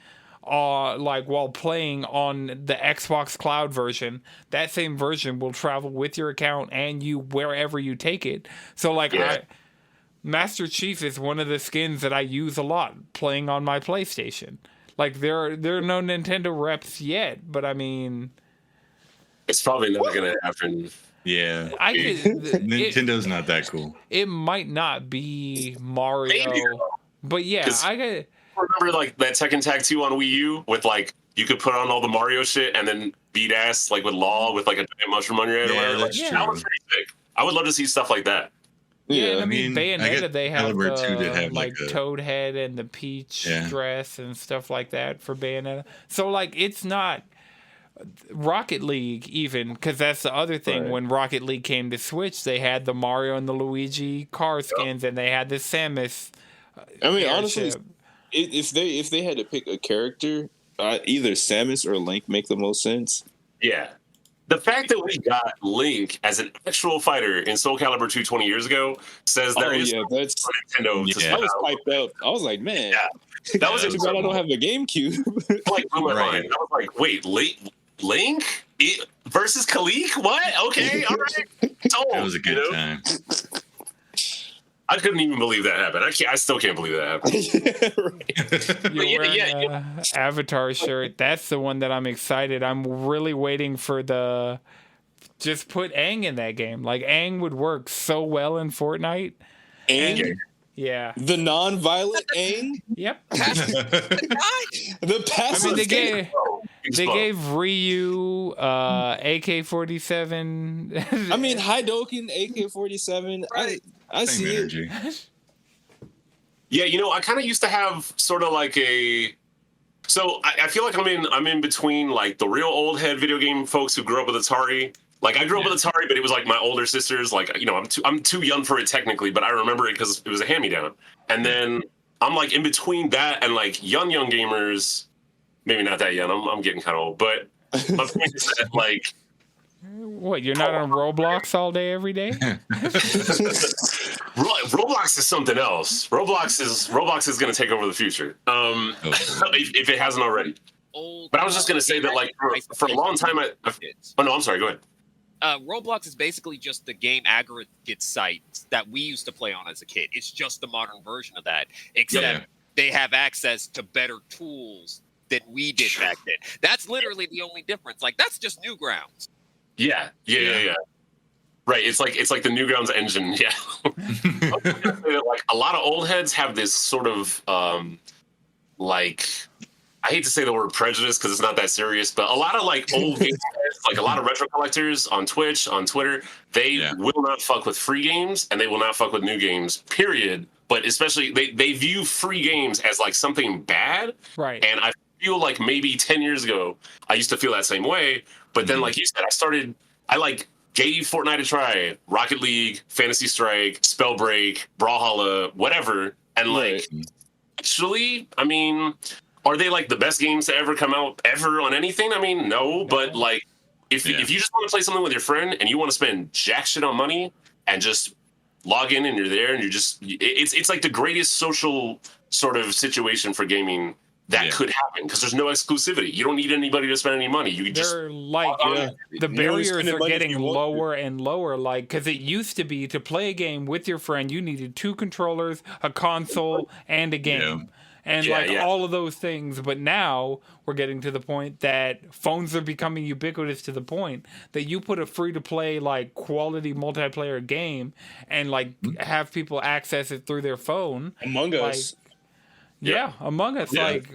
Like while playing on the Xbox Cloud version, that same version will travel with your account and you wherever you take it. So like Master Chief is one of the skins that I use a lot playing on my PlayStation. Like there are no Nintendo reps yet, but I mean, it's probably never gonna happen. Yeah, Nintendo's not that cool. It might not be Mario, but yeah, remember like that Tekken Tag 2 on Wii U with like you could put on all the Mario shit and then beat ass like with Law with like a giant mushroom on your head or whatever. Like, that was pretty sick. I would love to see stuff like that. Yeah, and I mean Bayonetta, they have Caliber the 2 did have like Toad head and the Peach dress and stuff like that for Bayonetta. So like it's not Rocket League even, because that's the other thing. Right. When Rocket League came to Switch, they had the Mario and the Luigi car skins, and they had the Samus. I mean, honestly, if they had to pick a character, either Samus or Link make the most sense. Yeah. The fact that we got Link as an actual fighter in Soul Calibur 2 20 years ago says there is that's Nintendo. I was piped up. I was like, man, that was too bad I don't have the GameCube. Like blew my mind. I was like, wait, Link versus Kalik? What? Okay, all right. That was a good time. I couldn't even believe that happened. I still can't believe that happened. You're wearing Avatar shirt. That's the one that I'm excited. I'm really waiting for the. Just put Aang in that game. Like Aang would work so well in Fortnite. Aang. Yeah. The non-violent Aang? Yep. The passive. I mean, they gave Ryu AK-47. I mean, Hidoken AK-47. Right. I see energy. Yeah, you know, I kind of used to have sort of like a. So I feel like I'm in between like the real old head video game folks who grew up with Atari. Like I grew up with Atari, but it was like my older sisters. Like, you know, I'm too young for it technically, but I remember it because it was a hand-me-down. And then I'm like in between that and like young gamers. Maybe not that young. I'm getting kind of old, but my point is that like. What, you're not on Roblox all day every day? Roblox is something else. Roblox is going to take over the future. If it hasn't already. But I was just going to say that like for a long time oh no, I'm sorry, go ahead. Roblox is basically just the game aggregate site that we used to play on as a kid. It's just the modern version of that, except they have access to better tools than we did back then. That's literally the only difference. Like that's just Newgrounds. Yeah. Right, it's like the Newgrounds engine. Yeah, like a lot of old heads have this sort of like I hate to say the word prejudice because it's not that serious, but a lot of like old games, like a lot of retro collectors on Twitch, on Twitter, they will not fuck with free games and they will not fuck with new games. Period. But especially they view free games as like something bad. Right. And I feel like maybe 10 years ago I used to feel that same way. But then, like you said, I gave Fortnite a try, Rocket League, Fantasy Strike, Spellbreak, Brawlhalla, whatever. And like, actually, I mean, are they like the best games to ever come out ever on anything? I mean, no, but like, if you just want to play something with your friend and you want to spend jack shit on money and just log in and you're there and it's like the greatest social sort of situation for gaming that could happen because there's no exclusivity. You don't need anybody to spend any money. You just the barriers are getting lower and lower. Like because it used to be to play a game with your friend, you needed 2 controllers, a console, and a game, and all of those things. But now we're getting to the point that phones are becoming ubiquitous to the point that you put a free-to-play like quality multiplayer game and like have people access it through their phone. Among Us. Yeah, Among Us, like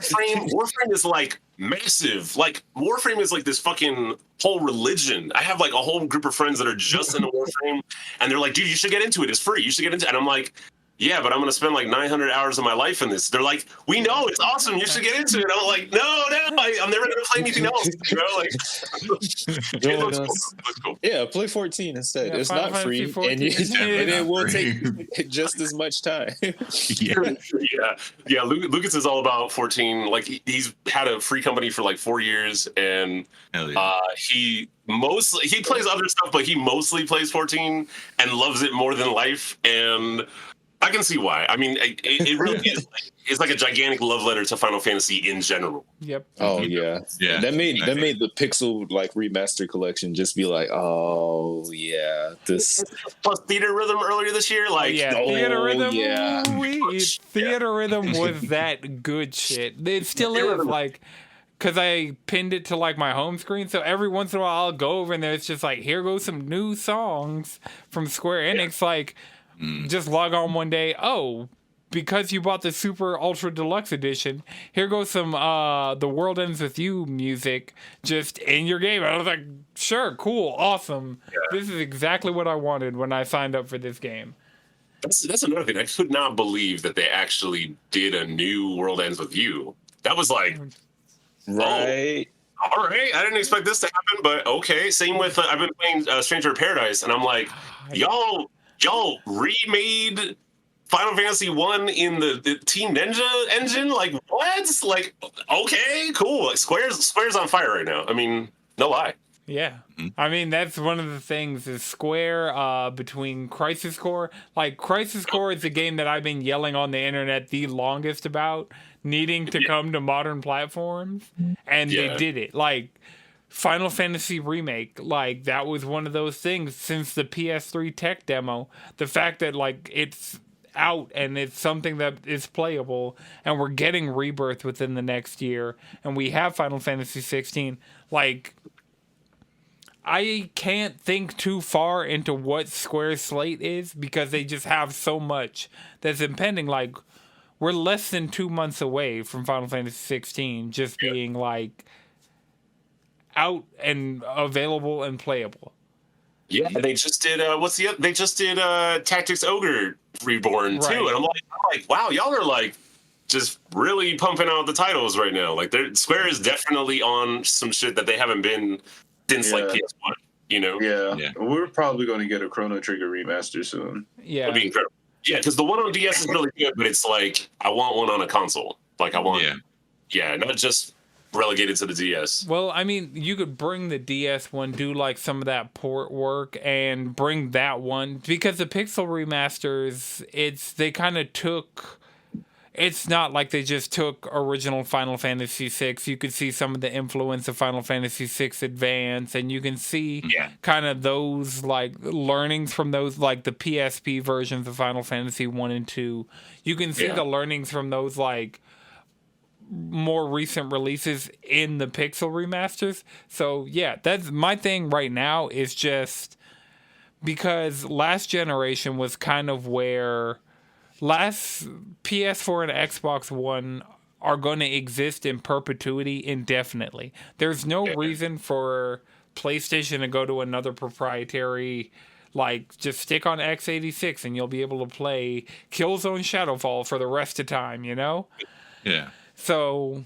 Warframe is like massive. Like Warframe is like this fucking whole religion. I have like a whole group of friends that are just into Warframe, and they're like, "Dude, you should get into it. It's free. You should get into it." And I'm like, "Yeah, but I'm gonna spend like 900 hours of my life in this." They're like, "We know it's awesome. You should get into it." And I'm like, "No, I'm never gonna play anything else." You know, like, it looks cool. Yeah, play 14 instead. It's not free, and it will take just as much time. Yeah. Lucas is all about 14. Like he's had a free company for like 4 years, and he plays other stuff, but he mostly plays 14 and loves it more than life. And I can see why. I mean, it really is. It's like a gigantic love letter to Final Fantasy in general. Yep. Oh yeah. That made the Pixel like remaster collection just be like, oh yeah, this plus Theater Rhythm earlier this year. Like Theater Rhythm. Yeah. Theater Rhythm was that good shit. It still is like. Because I pinned it to like my home screen, so every once in a while I'll go over and there. It's just like, here goes some new songs from Square Enix. Like, just log on one day. Oh, because you bought the Super Ultra Deluxe Edition, here goes some The World Ends With You music just in your game. I was like, sure, cool, awesome. Yeah. This is exactly what I wanted when I signed up for this game. That's another thing. I could not believe that they actually did a new World Ends With You. That was like, right. Oh, all right. I didn't expect this to happen, but okay. Same with I've been playing Stranger of Paradise, and I'm like, y'all remade Final Fantasy 1 in the Team Ninja engine? Like, what? Like, okay, cool. Like, Square's on fire right now. I mean, no lie. Yeah. I mean, that's one of the things is Square between Crisis Core. Like, Crisis Core is the game that I've been yelling on the internet the longest about needing to come to modern platforms, and they did it. Like, Final Fantasy Remake, like, that was one of those things since the PS3 tech demo. The fact that, like, it's out and it's something that is playable, and we're getting Rebirth within the next year, and we have Final Fantasy 16. Like, I can't think too far into what Square's slate is because they just have so much that's impending. Like, we're less than 2 months away from Final Fantasy 16 just being, like, out and available and playable. Yeah, they just did, they just did Tactics Ogre Reborn, too. And I'm like, wow, y'all are, like, just really pumping out the titles right now. Like, Square is definitely on some shit that they haven't been since, like, PS1, you know? Yeah. We're probably going to get a Chrono Trigger remaster soon. Yeah. That'd be incredible. Yeah, because the one on DS is really good, but it's like, I want one on a console. Like, I want, not just relegated to the DS. Well, I mean, you could bring the DS one, do like some of that port work, and bring that one, because the Pixel remasters, they kind of took. It's not like they just took original Final Fantasy VI. You could see some of the influence of Final Fantasy VI Advance, and you can see kind of those, like, learnings from those, like, the PSP versions of Final Fantasy 1 and 2. You can see the learnings from those, like, more recent releases in the Pixel remasters. So, yeah, that's my thing right now is just because last generation was kind of where last PS4 and Xbox One are going to exist in perpetuity indefinitely. There's no reason for PlayStation to go to another proprietary, like, just stick on x86 and you'll be able to play Killzone Shadowfall for the rest of time, you know? Yeah. So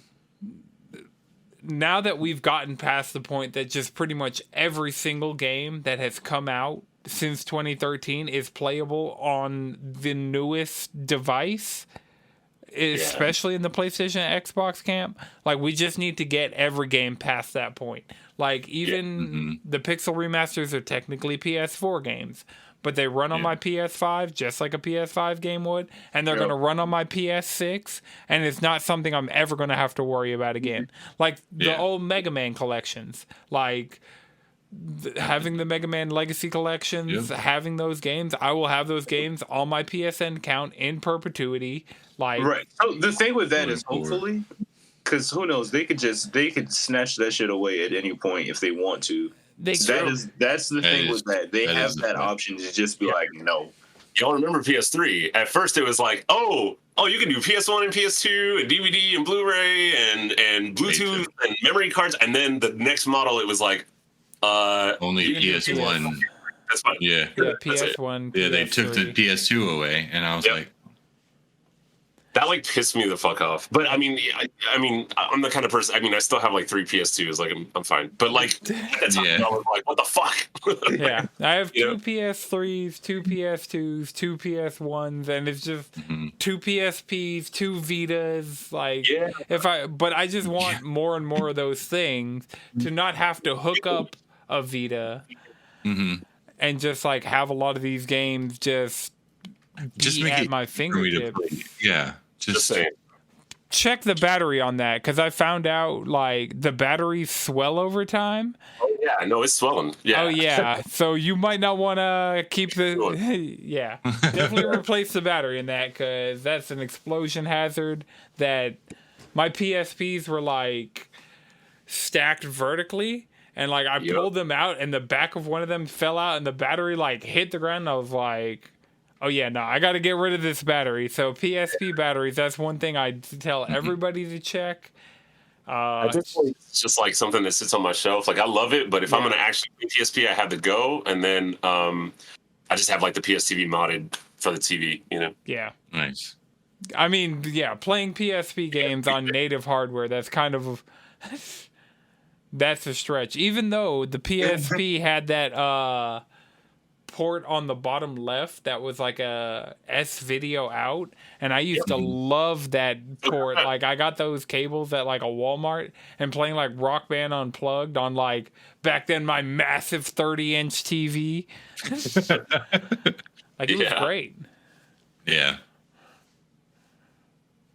now that we've gotten past the point that just pretty much every single game that has come out since 2013 is playable on the newest device, especially in the PlayStation and Xbox camp. Like, we just need to get every game past that point. Like, even the Pixel remasters are technically PS4 games, but they run on my PS5 just like a PS5 game would, and they're going to run on my PS6, and it's not something I'm ever going to have to worry about again. Like, the old Mega Man collections, like, having the Mega Man Legacy collections, having those games, I will have those games on my PSN account in perpetuity. Like, right. So the thing with that is, hopefully, because who knows, they could snatch that shit away at any point if they want to. That's the thing with that. They have that option to just be like, no. Y'all remember PS3? At first, it was like, oh, you can do PS1 and PS2 and DVD and Blu-ray and Bluetooth and memory cards, and then the next model, it was like, only PS1. That's fine. Yeah, PS1. Yeah, they took the PS2 away, and I was like, that like pissed me the fuck off. But I mean, I'm the kind of person. I mean, I still have like 3 PS2s. Like, I'm fine. But like, at I was like, what the fuck? Yeah, I have 2 PS3s, 2 PS2s, 2 PS1s, and it's just 2 PSPs, 2 Vitas. Like, but I just want more and more of those things to not have to hook up a Vita and just like have a lot of these games just make at my fingertips. Yeah, just saying. Check the battery on that, because I found out like the batteries swell over time. Oh yeah, no, it's swelling. Yeah. Oh yeah, so you might not want to keep the. Definitely replace the battery in that, because that's an explosion hazard. That my PSPs were like stacked vertically, and like I pulled them out, and the back of one of them fell out, and the battery like hit the ground. And I was like, Oh yeah, no, I got to get rid of this battery. So PSP batteries, that's one thing I tell everybody to check. It's just like something that sits on my shelf. Like I love it, but if I'm gonna actually play PSP, I have to go, and then I just have like the PSTV modded for the TV. You know? Yeah. Nice. I mean, yeah, playing PSP games on native hardware, that's kind of that's a stretch. Even though the PSP had that port on the bottom left that was like a S-Video out, and I used to love that port. Like I got those cables at like a Walmart and playing like Rock Band Unplugged on like back then my massive 30-inch TV. Like it was great. Yeah.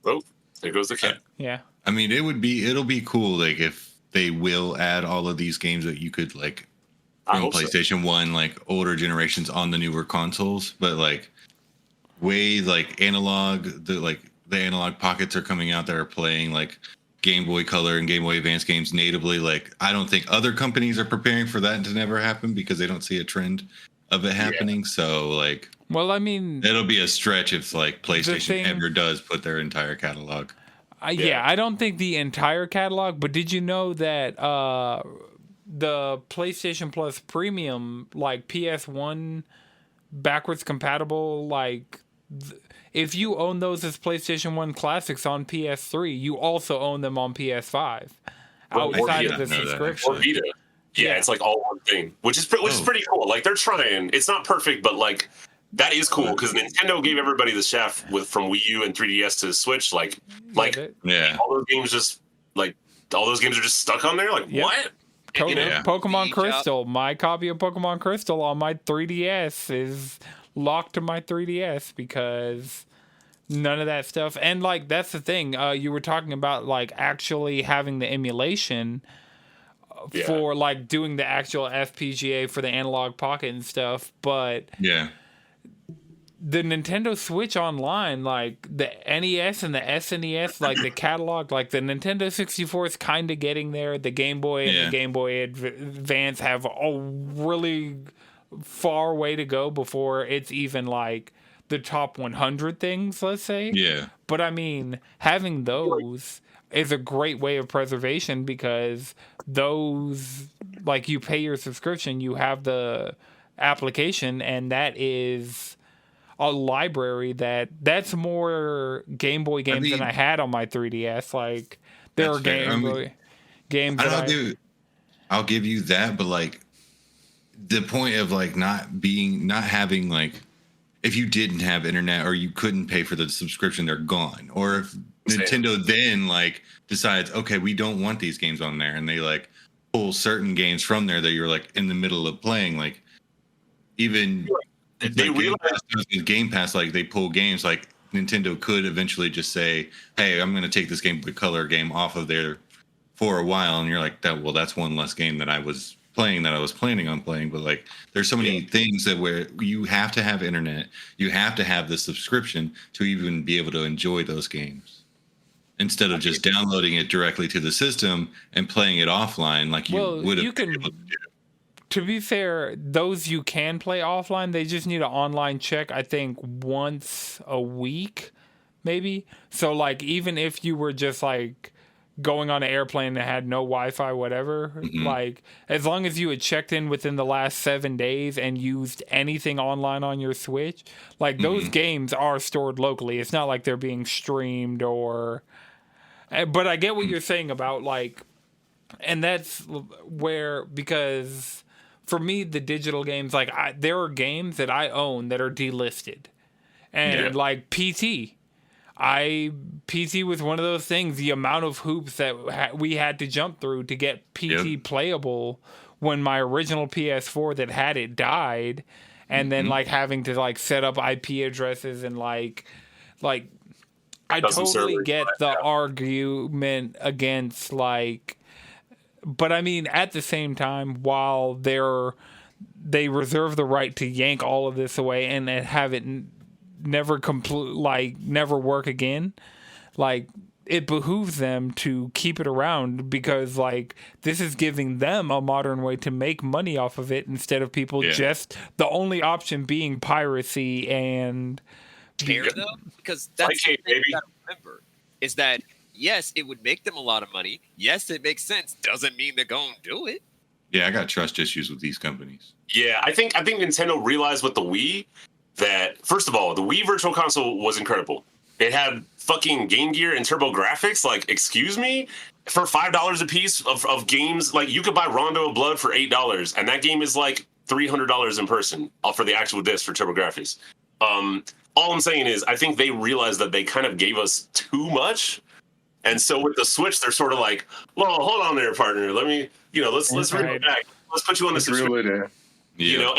Oh, there goes the cat. Yeah. I mean, it'll be cool like if they will add all of these games that you could like from PlayStation 1, like older generations on the newer consoles, but like way like analog, the analog pockets are coming out that are playing like Game Boy Color and Game Boy Advance games natively. Like I don't think other companies are preparing for that to never happen because they don't see a trend of it happening. Yeah. So like, well, I mean, it'll be a stretch if like PlayStation ever does put their entire catalog. Yeah, I don't think the entire catalog, but did you know that the PlayStation Plus Premium, like PS1 backwards compatible, like if you own those as PlayStation 1 classics on PS3, you also own them on PS5 outside of the subscription. Or Vita. Yeah, it's like all one thing, which is pretty cool. Like they're trying. It's not perfect, but like that is cool because Nintendo gave everybody the shaft from Wii U and 3DS to Switch. Like all those games are just stuck on there. Like what? Totally. You know? Pokemon Crystal. My copy of Pokemon Crystal on my 3DS is locked to my 3DS because none of that stuff. And like that's the thing. You were talking about like actually having the emulation for like doing the actual FPGA for the analog pocket and stuff, but the Nintendo Switch Online, like the NES and the SNES, like the catalog, like the Nintendo 64 is kind of getting there. The Game Boy and the Game Boy Advance have a really far way to go before it's even like the top 100 things, let's say. Yeah. But I mean, having those is a great way of preservation because those, like you pay your subscription, you have the application, and that is a library that's more Game Boy games than I had on my 3DS. Like there are Game Boy games. I'll give you that, but like the point of like not having like if you didn't have internet or you couldn't pay for the subscription, they're gone. Or if Nintendo then like decides, okay, we don't want these games on there, and they like pull certain games from there that you're like in the middle of playing, like even they realize Game Pass, like they pull games, like Nintendo could eventually just say, hey, I'm going to take this Game Boy Color game off of there for a while, and you're like, that's one less game that I was playing that I was planning on playing. But like there's so many things that where you have to have internet, you have to have the subscription to even be able to enjoy those games instead of just downloading it directly to the system and playing it offline like you would have been able to do. To be fair, those you can play offline, they just need an online check, I think, once a week, maybe. So, like, even if you were just, like, going on an airplane that had no Wi-Fi, whatever, like, as long as you had checked in within the last 7 days and used anything online on your Switch, like, those games are stored locally. It's not like they're being streamed or... But I get what you're saying about, like... And that's where... Because... For me, the digital games, like there are games that I own that are delisted, and like PT was one of those things. The amount of hoops that we had to jump through to get PT playable when my original PS4 that had it died, and then like having to like set up IP addresses and like I totally get the argument against like. But I mean, at the same time, while they reserve the right to yank all of this away and have it never work again, like it behooves them to keep it around because, like, this is giving them a modern way to make money off of it instead of people just the only option being piracy and... Fair, though? Because that's the thing you gotta remember, is that, yes, it would make them a lot of money. Yes, it makes sense. Doesn't mean they're going to do it. Yeah, I got trust issues with these companies. Yeah, I think Nintendo realized with the Wii that, first of all, the Wii Virtual Console was incredible. It had fucking Game Gear and Turbo Graphics. Like, excuse me? For $5 a piece of games, like, you could buy Rondo of Blood for $8, and that game is like $300 in person for the actual disc for Turbo Graphics. All I'm saying is, I think they realized that they kind of gave us too much. And so with the Switch, they're sort of like, well, hold on there, partner. Let me, let's reel it back. Let's put you on the subscription. Yeah.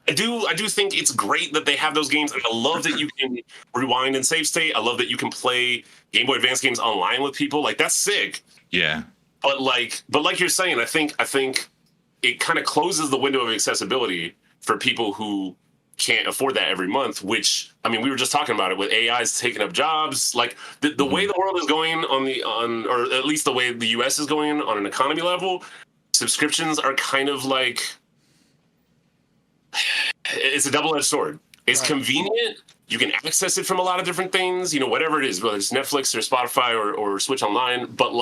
I do think it's great that they have those games, and I love that you can rewind and save state. I love that you can play Game Boy Advance games online with people. Like, that's sick. Yeah. But like you're saying, I think it kind of closes the window of accessibility for people who can't afford that every month. Which, I mean, we were just talking about it with AIs taking up jobs. Like the way the world is going or at least the way the US is going on an economy level, subscriptions are kind of like. It's a double-edged sword. It's convenient. You can access it from a lot of different things, whatever it is, whether it's Netflix or Spotify or Switch Online. But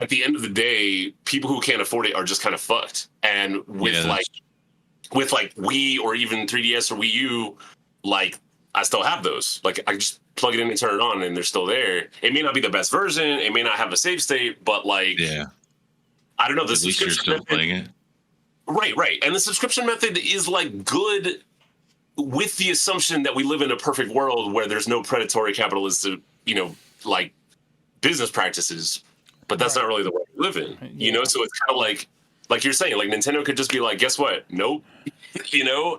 at the end of the day, people who can't afford it are just kind of fucked. And with Wii or even 3DS or Wii U, like, I still have those. Like, I just plug it in and turn it on, and they're still there. It may not be the best version. It may not have a save state, but I don't know. At least you're still playing it. Right. And the subscription method is like good with the assumption that we live in a perfect world where there's no predatory capitalist, like business practices. But that's not really the way we live in, So it's kind of like you're saying, like Nintendo could just be like, guess what? Nope,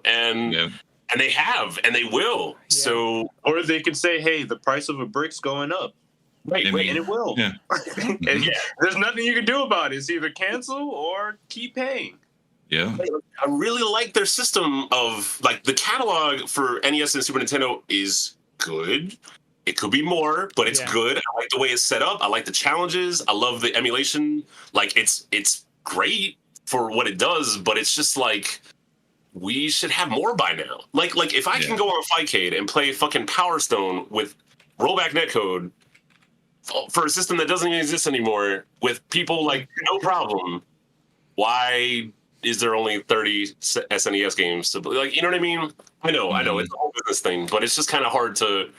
and they have, and they will. Yeah. So, or they could say, hey, the price of a brick's going up. Right, and it will. Yeah. And there's nothing you can do about it. It's either cancel or keep paying. Yeah, I really like their system of like the catalog for NES and Super Nintendo is good. It could be more, but it's good. I like the way it's set up. I like the challenges. I love the emulation. Like it's great for what it does, but it's just like we should have more by now. Like if I can go on Fightcade and play fucking Power Stone with rollback netcode for a system that doesn't even exist anymore with people like no problem. Why is there only 30 SNES games to like? You know what I mean? I know. It's a whole business thing, but it's just kind of hard to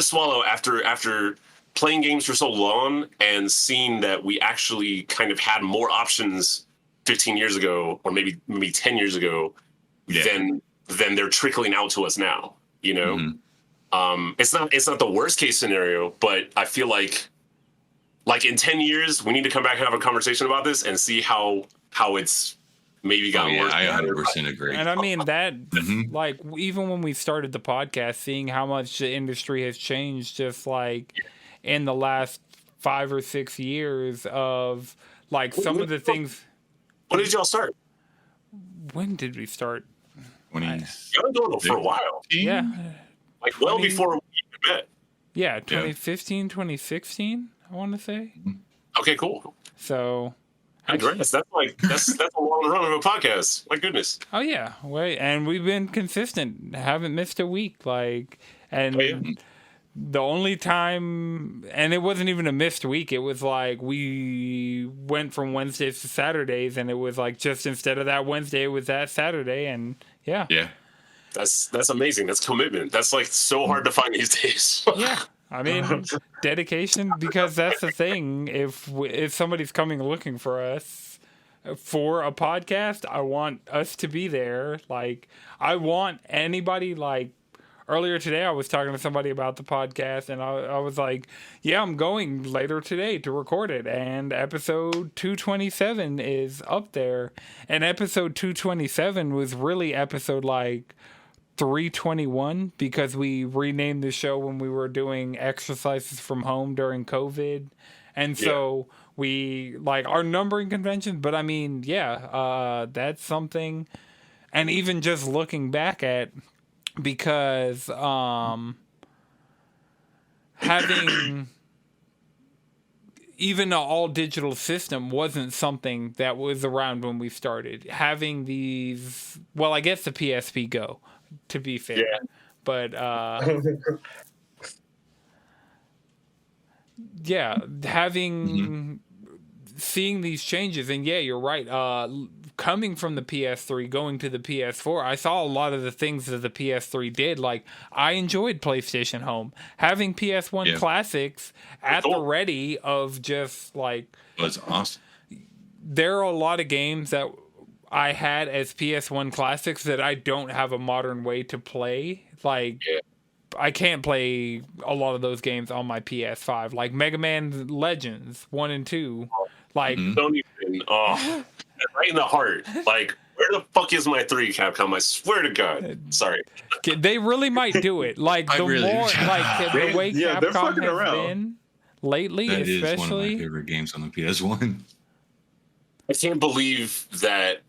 swallow after playing games for so long and seeing that we actually kind of had more options 15 years ago or maybe 10 years ago than they're trickling out to us now. It's not the worst case scenario, but I feel like in 10 years we need to come back and have a conversation about this and see how it's maybe gotten worse. I 100% agree. And I mean that, like, even when we started the podcast, seeing how much the industry has changed just, like, in the last 5 or 6 years of, like, some of the things... When did y'all start? When did we start? Y'all been doing it for a while. Yeah. Like, well before we even met. Yeah, 2015, 2016, I want to say. Okay, cool. So... That's a long run of a podcast. My goodness. Oh yeah, and we've been consistent. Haven't missed a week. The only time, and it wasn't even a missed week. It was like we went from Wednesdays to Saturdays, and it was like just instead of that Wednesday, it was that Saturday, and yeah. That's amazing. That's commitment. That's like so hard to find these days. Yeah. I mean, dedication, because that's the thing. If somebody's coming looking for us for a podcast, I want us to be there. Like, I want anybody, like, earlier today I was talking to somebody about the podcast, and I was like, yeah, I'm going later today to record it, and episode 227 is up there. And episode 227 was really episode, like, 321 because we renamed the show when we were doing exercises from home during COVID. And so we like our numbering convention, but I mean, that's something. And even just looking back at, because having even an all-digital system wasn't something that was around when we started. Having these, well, I guess the PSP Go, to be fair. Yeah. But, yeah, seeing these changes, and yeah, you're right. Coming from the PS3, going to the PS4, I saw a lot of the things that the PS3 did. Like, I enjoyed PlayStation Home. Having PS1 classics at the ready of just like... That's awesome. There are a lot of games that I had as PS1 classics that I don't have a modern way to play. Like, I can't play a lot of those games on my PS5. Like, Mega Man Legends 1 and 2. Like, don't even... right in the heart. Like, where the fuck is my 3, Capcom? I swear to God. Sorry. They really might do it. Like, the way Capcom has been lately, that especially. That is one of my favorite games on the PS1. I can't believe that.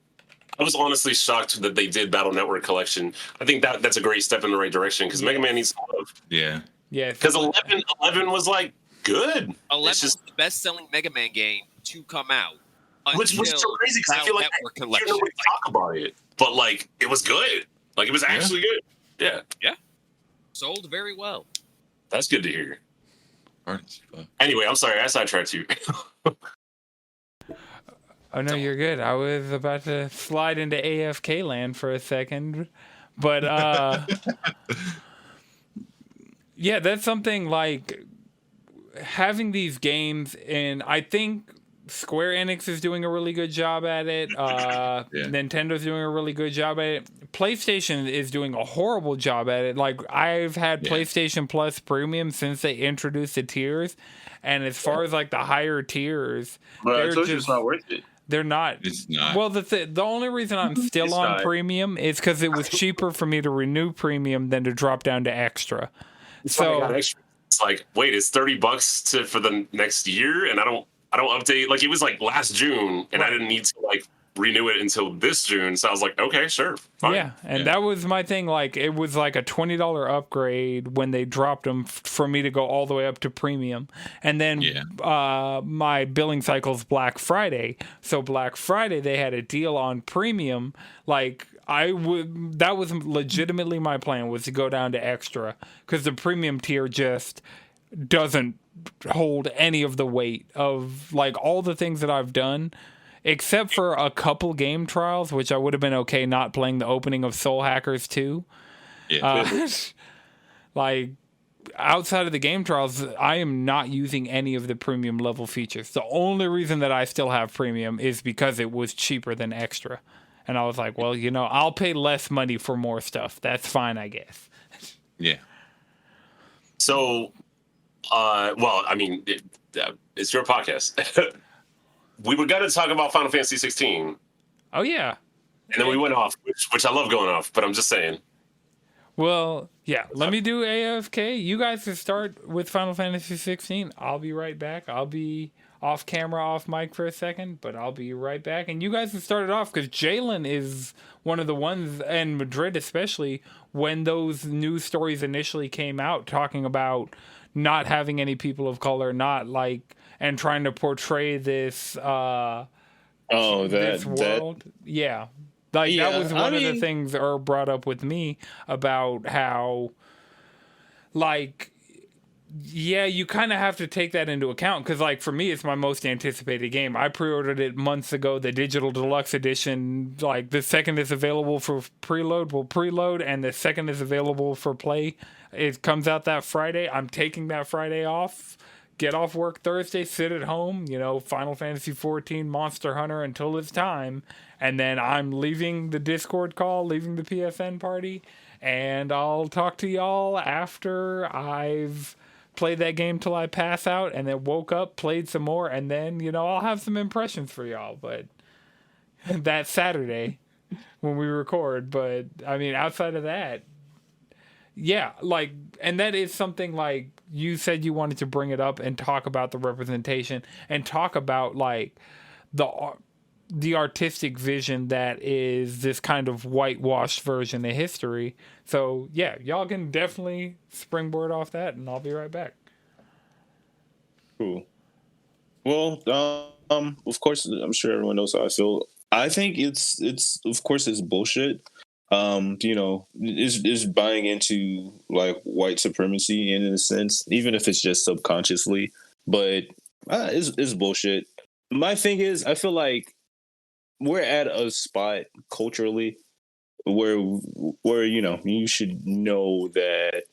I was honestly shocked that they did Battle Network Collection. I think that's a great step in the right direction because Mega Man needs love. Yeah. Yeah. Because 11 was like good. 11 was the best-selling Mega Man game to come out. Which was so crazy because I feel like nobody talk about it, but like it was good. Like it was actually good. Yeah. Yeah. Sold very well. That's good to hear. Anyway, I'm sorry, I sidetracked you. Oh no, you're good. I was about to slide into AFK land for a second, but yeah, that's something like having these games, and I think Square Enix is doing a really good job at it. Nintendo's doing a really good job at it. PlayStation is doing a horrible job at it. Like, I've had PlayStation Plus Premium since they introduced the tiers, and as far as like the higher tiers, I told you it's not worth it. They're not. It's not. Well, the only reason I'm still on Premium is because it was cheaper for me to renew Premium than to drop down to Extra. It's like, wait, it's $30 for the next year, and I don't update. Like, it was like last June, and I didn't need to like renew it until this June. So I was like, okay, sure, fine. Yeah, and that was my thing. Like, it was like a $20 upgrade when they dropped them for me to go all the way up to Premium. And then my billing cycle's Black Friday. So Black Friday, they had a deal on Premium. Like, that was legitimately my plan, was to go down to Extra, because the Premium tier just doesn't hold any of the weight of like all the things that I've done, except for a couple game trials, which I would have been okay not playing the opening of Soul Hackers 2. Like, outside of the game trials, I am not using any of the premium level features. The only reason that I still have premium is because it was cheaper than Extra. And I was like, well, I'll pay less money for more stuff. That's fine, I guess. Yeah. So, well, I mean, it's your podcast. We were going to talk about Final Fantasy 16. Oh, yeah. And then we went off, which I love going off, but I'm just saying. Well, yeah, let me do AFK. You guys can start with Final Fantasy 16. I'll be right back. I'll be off camera, off mic for a second, but I'll be right back. And you guys can start it off, because Jalen is one of the ones, and Madrid especially, when those news stories initially came out talking about not having any people of color, and trying to portray this this world. Yeah. That was one of the things that brought up with me about how, you kind of have to take that into account, because, for me, it's my most anticipated game. I pre-ordered it months ago, the Digital Deluxe Edition. The second is available for preload, we'll preload, and the second is available for play. It comes out that Friday. I'm taking that Friday off. Get off work Thursday, sit at home, Final Fantasy 14, Monster Hunter until it's time. And then I'm leaving the Discord call, leaving the PSN party, and I'll talk to y'all after I've played that game till I pass out, and then woke up, played some more, and then, I'll have some impressions for y'all. But that's Saturday when we record. But, I mean, outside of that, yeah, and that is something you said you wanted to bring it up and talk about the representation and talk about the artistic vision that is this kind of whitewashed version of history. So yeah, y'all can definitely springboard off that, and I'll be right back. Cool. Well, of course, I'm sure everyone knows how I feel. I think it's of course it's bullshit. Is buying into like white supremacy in a sense, even if it's just subconsciously. But it's bullshit. My thing is, I feel like we're at a spot culturally where you should know that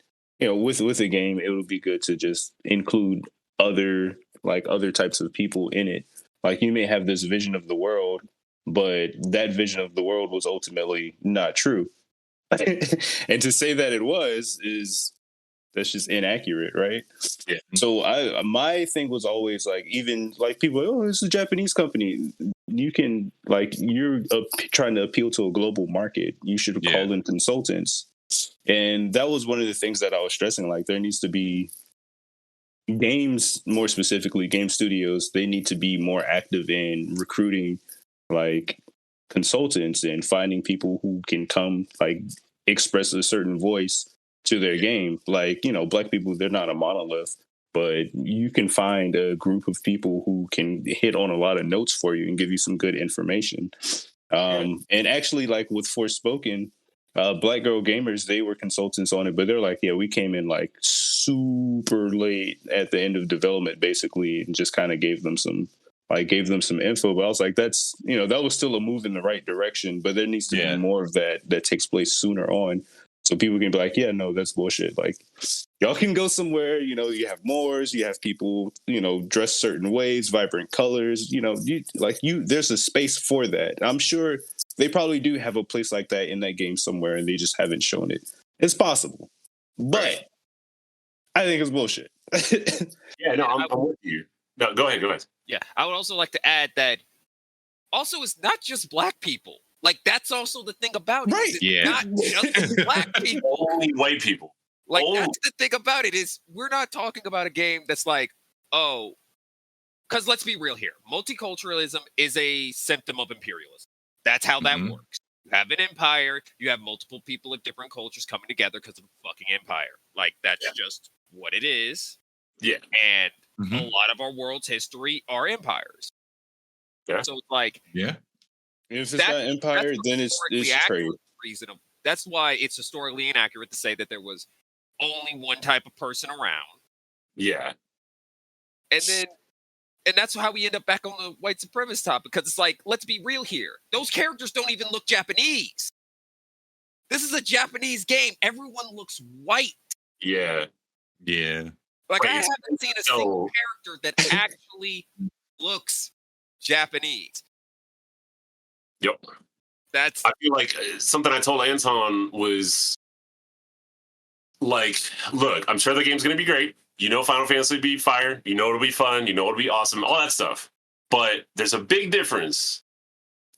with a game it would be good to just include other types of people in it. Like you may have this vision of the world, but that vision of the world was ultimately not true. And to say that it was that's just inaccurate, right? Yeah. So my thing was always like, even like people, oh, it's a Japanese company. You can you're trying to appeal to a global market. You should call in consultants. And that was one of the things that I was stressing. Like there needs to be games, more specifically game studios. They need to be more active in recruiting like consultants and finding people who can come express a certain voice to their game. Like, black people, they're not a monolith, but you can find a group of people who can hit on a lot of notes for you and give you some good information. And actually, like with Forspoken, Black Girl Gamers, they were consultants on it, but they're like, yeah, we came in like super late at the end of development, basically, and just kind of gave them some info. But I was like, that's, that was still a move in the right direction, but there needs to be more of that takes place sooner on. So people can be like, yeah, no, that's bullshit. Like, y'all can go somewhere, you have Moors, you have people, dress certain ways, vibrant colors, there's a space for that. I'm sure they probably do have a place like that in that game somewhere, and they just haven't shown it. It's possible. But I think it's bullshit. Yeah, no, I'm with you. No, go ahead. Yeah, I would also like to add that also it's not just black people. Like, that's also the thing about it. Right. It's not just black people. Only white people. Like, that's the thing about it is we're not talking about a game that's like, oh, because let's be real here. Multiculturalism is a symptom of imperialism. That's how that works. You have an empire. You have multiple people of different cultures coming together because of a fucking empire. Like, that's just what it is. Yeah. And a lot of our world's history are empires. Yeah. So it's like... Yeah. If it's not empire, then it's trade. Reasonable. That's why it's historically inaccurate to say that there was only one type of person around. Yeah. And that's how we end up back on the white supremacist topic, because it's like, let's be real here. Those characters don't even look Japanese. This is a Japanese game. Everyone looks white. Yeah. Yeah. Like, I haven't seen a single character that actually looks Japanese. Yep. I feel like something I told Anton was like, look, I'm sure the game's going to be great. Final Fantasy will be fire. It'll be fun. It'll be awesome. All that stuff. But there's a big difference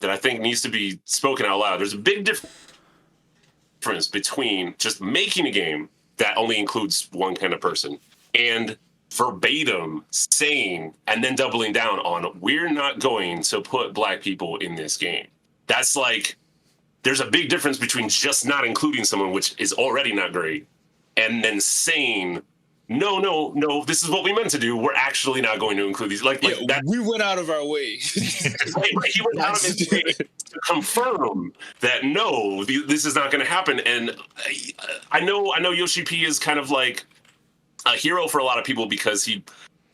that I think needs to be spoken out loud. There's a big difference between just making a game that only includes one kind of person and verbatim saying and then doubling down on, we're not going to put black people in this game. That's like, there's a big difference between just not including someone, which is already not great, and then saying, no, this is what we meant to do. We're actually not going to include these. Like that. We went out of our way. He went out of his way to confirm that, no, this is not going to happen. And I know Yoshi P is kind of like a hero for a lot of people because he's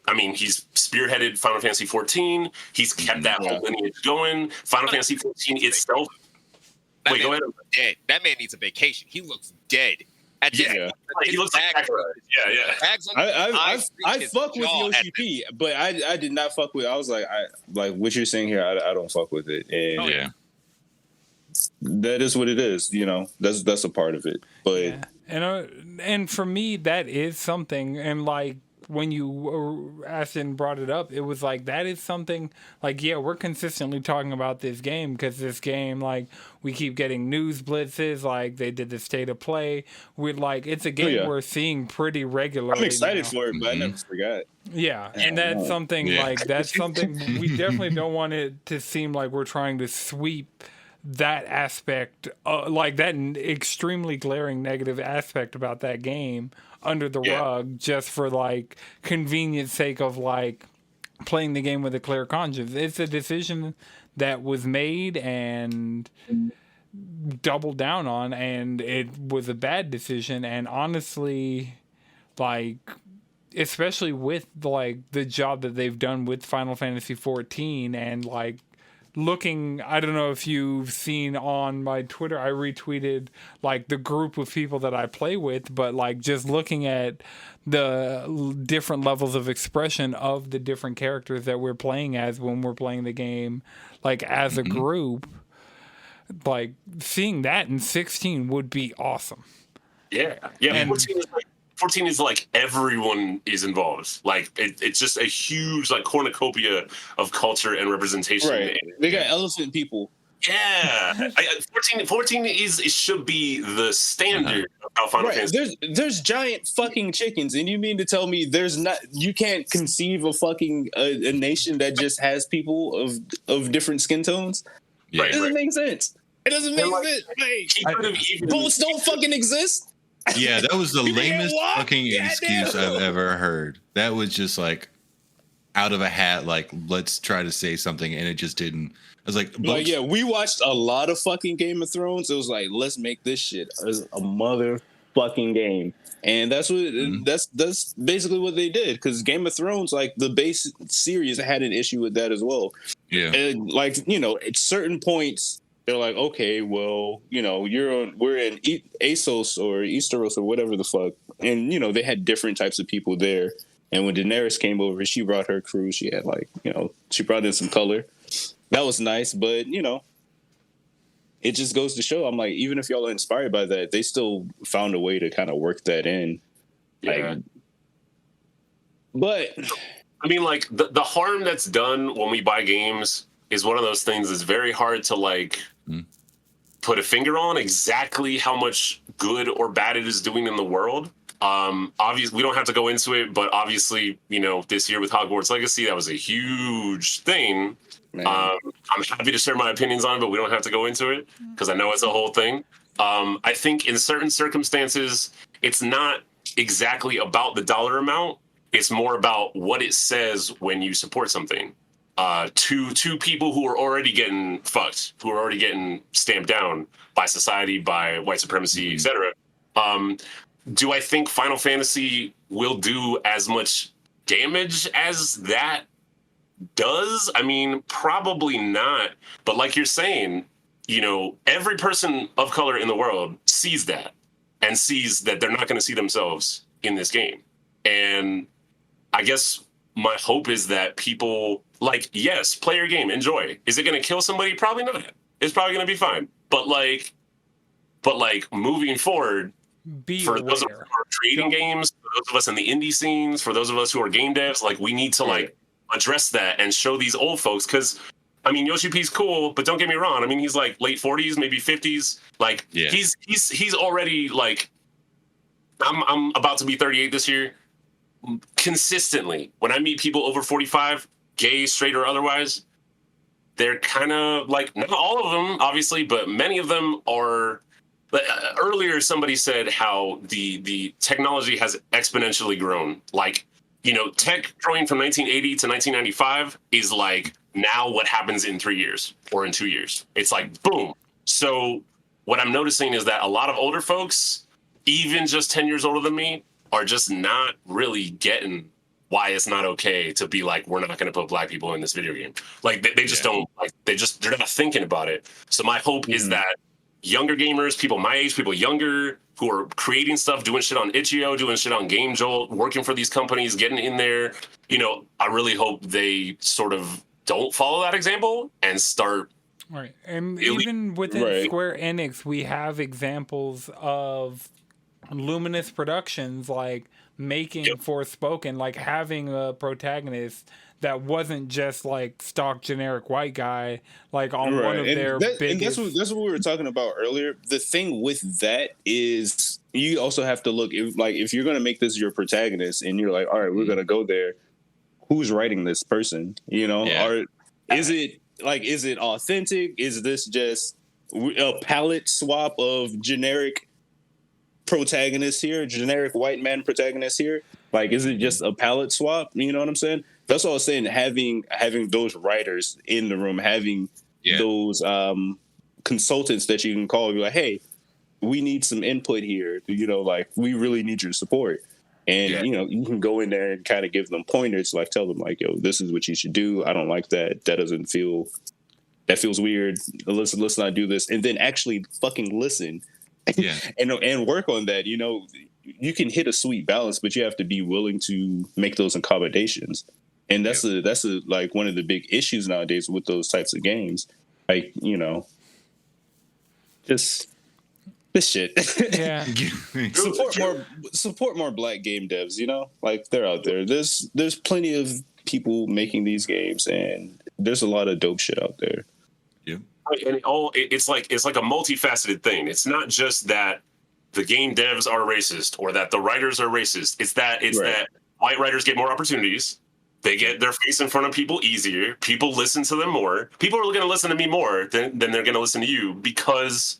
spearheaded Final Fantasy 14. He's kept that whole lineage going. Final Fantasy 14 itself. Go ahead. Dead. That man needs a vacation. He looks dead. He looks like I fuck with Yoshi P, but I did not fuck with. I was like, what you're saying here, I don't fuck with it, and that is what it is. That's a part of it. But and for me, that is something. And like, when you asked and brought it up, it was like, that is something, like, yeah, we're consistently talking about this game because this game, like, we keep getting news blitzes, like they did the state of play. We're like, it's a game we're seeing pretty regularly. I'm excited for it, but I never forgot. Yeah, and that's something, like, that's something we definitely don't want it to seem like we're trying to sweep that aspect, like that extremely glaring negative aspect about that game under the rug just for like convenience sake of like playing the game with a clear conscience. It's a decision that was made and doubled down on, and it was a bad decision. And honestly, like, especially with like the job that they've done with Final Fantasy 14 and like looking, I don't know if you've seen on my Twitter, I retweeted like the group of people that I play with, but like just looking at the different levels of expression of the different characters that we're playing as when we're playing the game, like as a group, like seeing that in 16 would be awesome. Yeah. And 14 is like everyone is involved. Like it's just a huge like cornucopia of culture and representation. Right. They got elephant people. Yeah. 14 is it should be the standard of how Final Fantasy. There's giant fucking chickens, and you mean to tell me you can't conceive of fucking a nation that just has people of different skin tones? Yeah. It doesn't make sense. It doesn't make sense. Boats don't fucking exist. Yeah, that was the lamest fucking excuse I've ever heard. That was just like out of a hat, like, let's try to say something, and it just didn't. I was like, we watched a lot of fucking Game of Thrones. It was like, let's make this shit a motherfucking game. And that's what that's basically what they did, because Game of Thrones, like the base series, had an issue with that as well. Yeah. And like, at certain points, they're like, okay, well, we're in Essos or Easteros or whatever the fuck. And, they had different types of people there. And when Daenerys came over, she brought her crew. She had like, she brought in some color. That was nice. But, it just goes to show, I'm like, even if y'all are inspired by that, they still found a way to kind of work that in. Yeah. But I mean, like the harm that's done when we buy games is one of those things that's very hard to like put a finger on exactly how much good or bad it is doing in the world. Obviously, we don't have to go into it, but obviously, this year with Hogwarts Legacy, that was a huge thing. I'm happy to share my opinions on it, but we don't have to go into it because I know it's a whole thing. I think in certain circumstances, it's not exactly about the dollar amount. It's more about what it says when you support something. To people who are already getting fucked, who are already getting stamped down by society, by white supremacy, etc. Do I think Final Fantasy will do as much damage as that does? I mean, probably not. But like you're saying, every person of color in the world sees that and sees that they're not going to see themselves in this game. And I guess my hope is that people, like, yes, play your game, enjoy. Is it going to kill somebody? Probably not. It's probably going to be fine. But moving forward, for those of us who are creating games, for those of us in the indie scenes, for those of us who are game devs, like, we need to like address that and show these old folks. Because I mean, Yoshi P's cool, but don't get me wrong. I mean, he's like late 40s, maybe 50s. Like, he's already like, I'm about to be 38 this year. Consistently, when I meet people over 45, gay, straight, or otherwise, they're kind of like, not all of them, obviously, but many of them are. Earlier, somebody said how the technology has exponentially grown. Like, tech growing from 1980 to 1995 is like now what happens in 3 years or in 2 years. It's like, boom. So what I'm noticing is that a lot of older folks, even just 10 years older than me, are just not really getting why it's not okay to be like, we're not going to put black people in this video game. Like, they just don't, like, they're not thinking about it. So my hope is that younger gamers, people my age, people younger, who are creating stuff, doing shit on Itch.io, doing shit on Game Jolt, working for these companies, getting in there, I really hope they sort of don't follow that example and start. Right. And even within Square Enix, we have examples of Luminous Productions, like making Forspoken, like having a protagonist that wasn't just like stock generic white guy, like on one of their biggest. And that's what we were talking about earlier. The thing with that is you also have to look, if you're going to make this your protagonist and you're like, all right, we're going to go there. Who's writing this person? Or is it authentic? Is this just a palette swap of generic protagonists here, generic white man protagonists here? Like, is it just a palette swap? You know what I'm saying? That's all I was saying. Having those writers in the room, having those consultants that you can call, be like, hey, we need some input here. You know, like, we really need your support. And, you know, you can go in there and kind of give them pointers, like tell them like, yo, this is what you should do. I don't like that. That feels weird. Let's not do this. And then actually fucking listen and work on that. You know, you can hit a sweet balance, but you have to be willing to make those accommodations. And that's like one of the big issues nowadays with those types of games. Like, you know, just this shit. Yeah. support more black game devs, you know? Like, they're out there. There's plenty of people making these games, and there's a lot of dope shit out there. Yeah. And it's like a multifaceted thing. It's not just that the game devs are racist or that the writers are racist. It's that white writers get more opportunities. They get their face in front of people easier. People listen to them more. People are going to listen to me more than they're going to listen to you because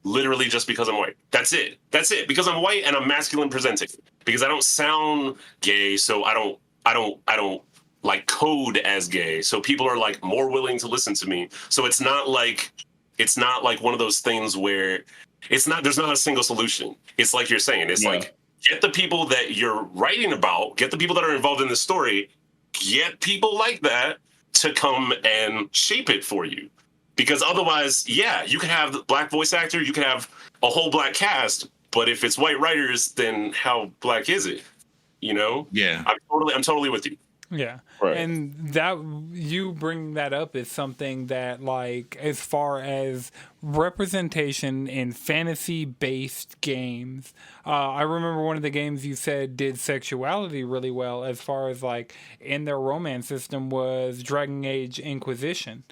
I'm white. That's it. Because I'm white and I'm masculine presenting. Because I don't sound gay, so I don't like code as gay. So people are like more willing to listen to me. So it's not like one of those things where there's not a single solution. It's like you're saying. It's like, get the people that you're writing about, get the people that are involved in the story, get people like that to come and shape it for you. Because otherwise, you can have the black voice actor, you can have a whole black cast, but if it's white writers, then how black is it? You know? Yeah. I'm totally with you. Yeah. Right. And that you bring that up is something that, like, as far as representation in fantasy-based games, I remember one of the games you said did sexuality really well as far as, like, in their romance system was Dragon Age Inquisition.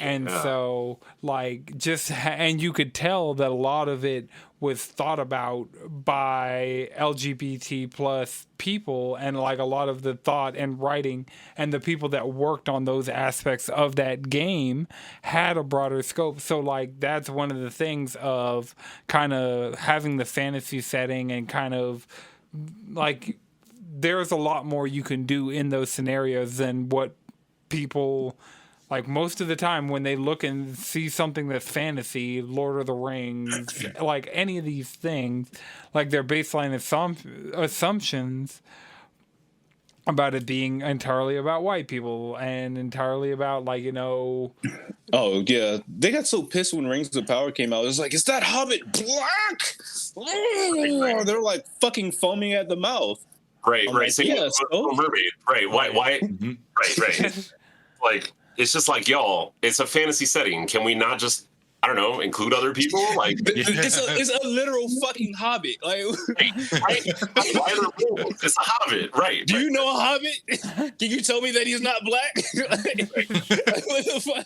And so, like, and you could tell that a lot of it was thought about by LGBT plus people, and like a lot of the thought and writing and the people that worked on those aspects of that game had a broader scope. So, like, that's one of the things of kind of having the fantasy setting and kind of like there's a lot more you can do in those scenarios than what people. Like, most of the time when they look and see something that's fantasy, Lord of the Rings, like any of these things, like their baseline assumptions about it being entirely about white people and entirely about, like, you know... Oh, yeah. They got so pissed when Rings of Power came out. It was like, is that Hobbit black? Oh, they're like fucking foaming at the mouth. Right. Like, mermaid. Right. Why? Mm-hmm. Right. Like... It's just like, y'all, it's a fantasy setting. Can we not just, I don't know, include other people? Like, it's a literal fucking Hobbit. Like, right? It's a Hobbit, right? Do you know a Hobbit? Can you tell me that he's not black? What the fuck?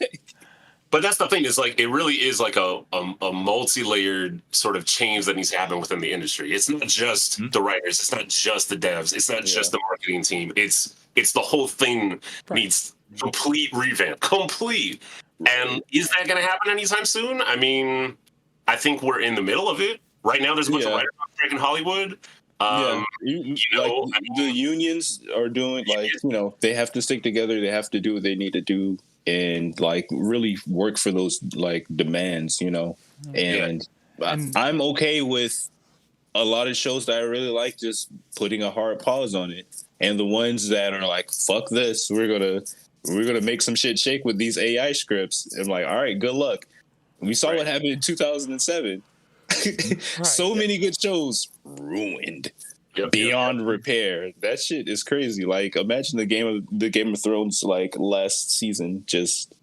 But that's the thing, is like, it really is like a multi-layered sort of change that needs to happen within the industry. It's not just the writers. It's not just the devs. It's not just the marketing team. It's the whole thing needs complete revamp. And is that going to happen anytime soon? I mean, I think we're in the middle of it. Right now, there's a bunch of writers in Hollywood. The unions are doing, like, you know, they have to stick together. They have to do what they need to do and, like, really work for those, like, demands, you know. And I'm okay with a lot of shows that I really like just putting a hard pause on it. And the ones that are like, fuck this, we're gonna make some shit shake with these AI scripts. I'm like, all right, good luck. We saw what happened in 2007. So many good shows ruined beyond repair. That shit is crazy. Like, imagine the Game of Thrones, like, last season, just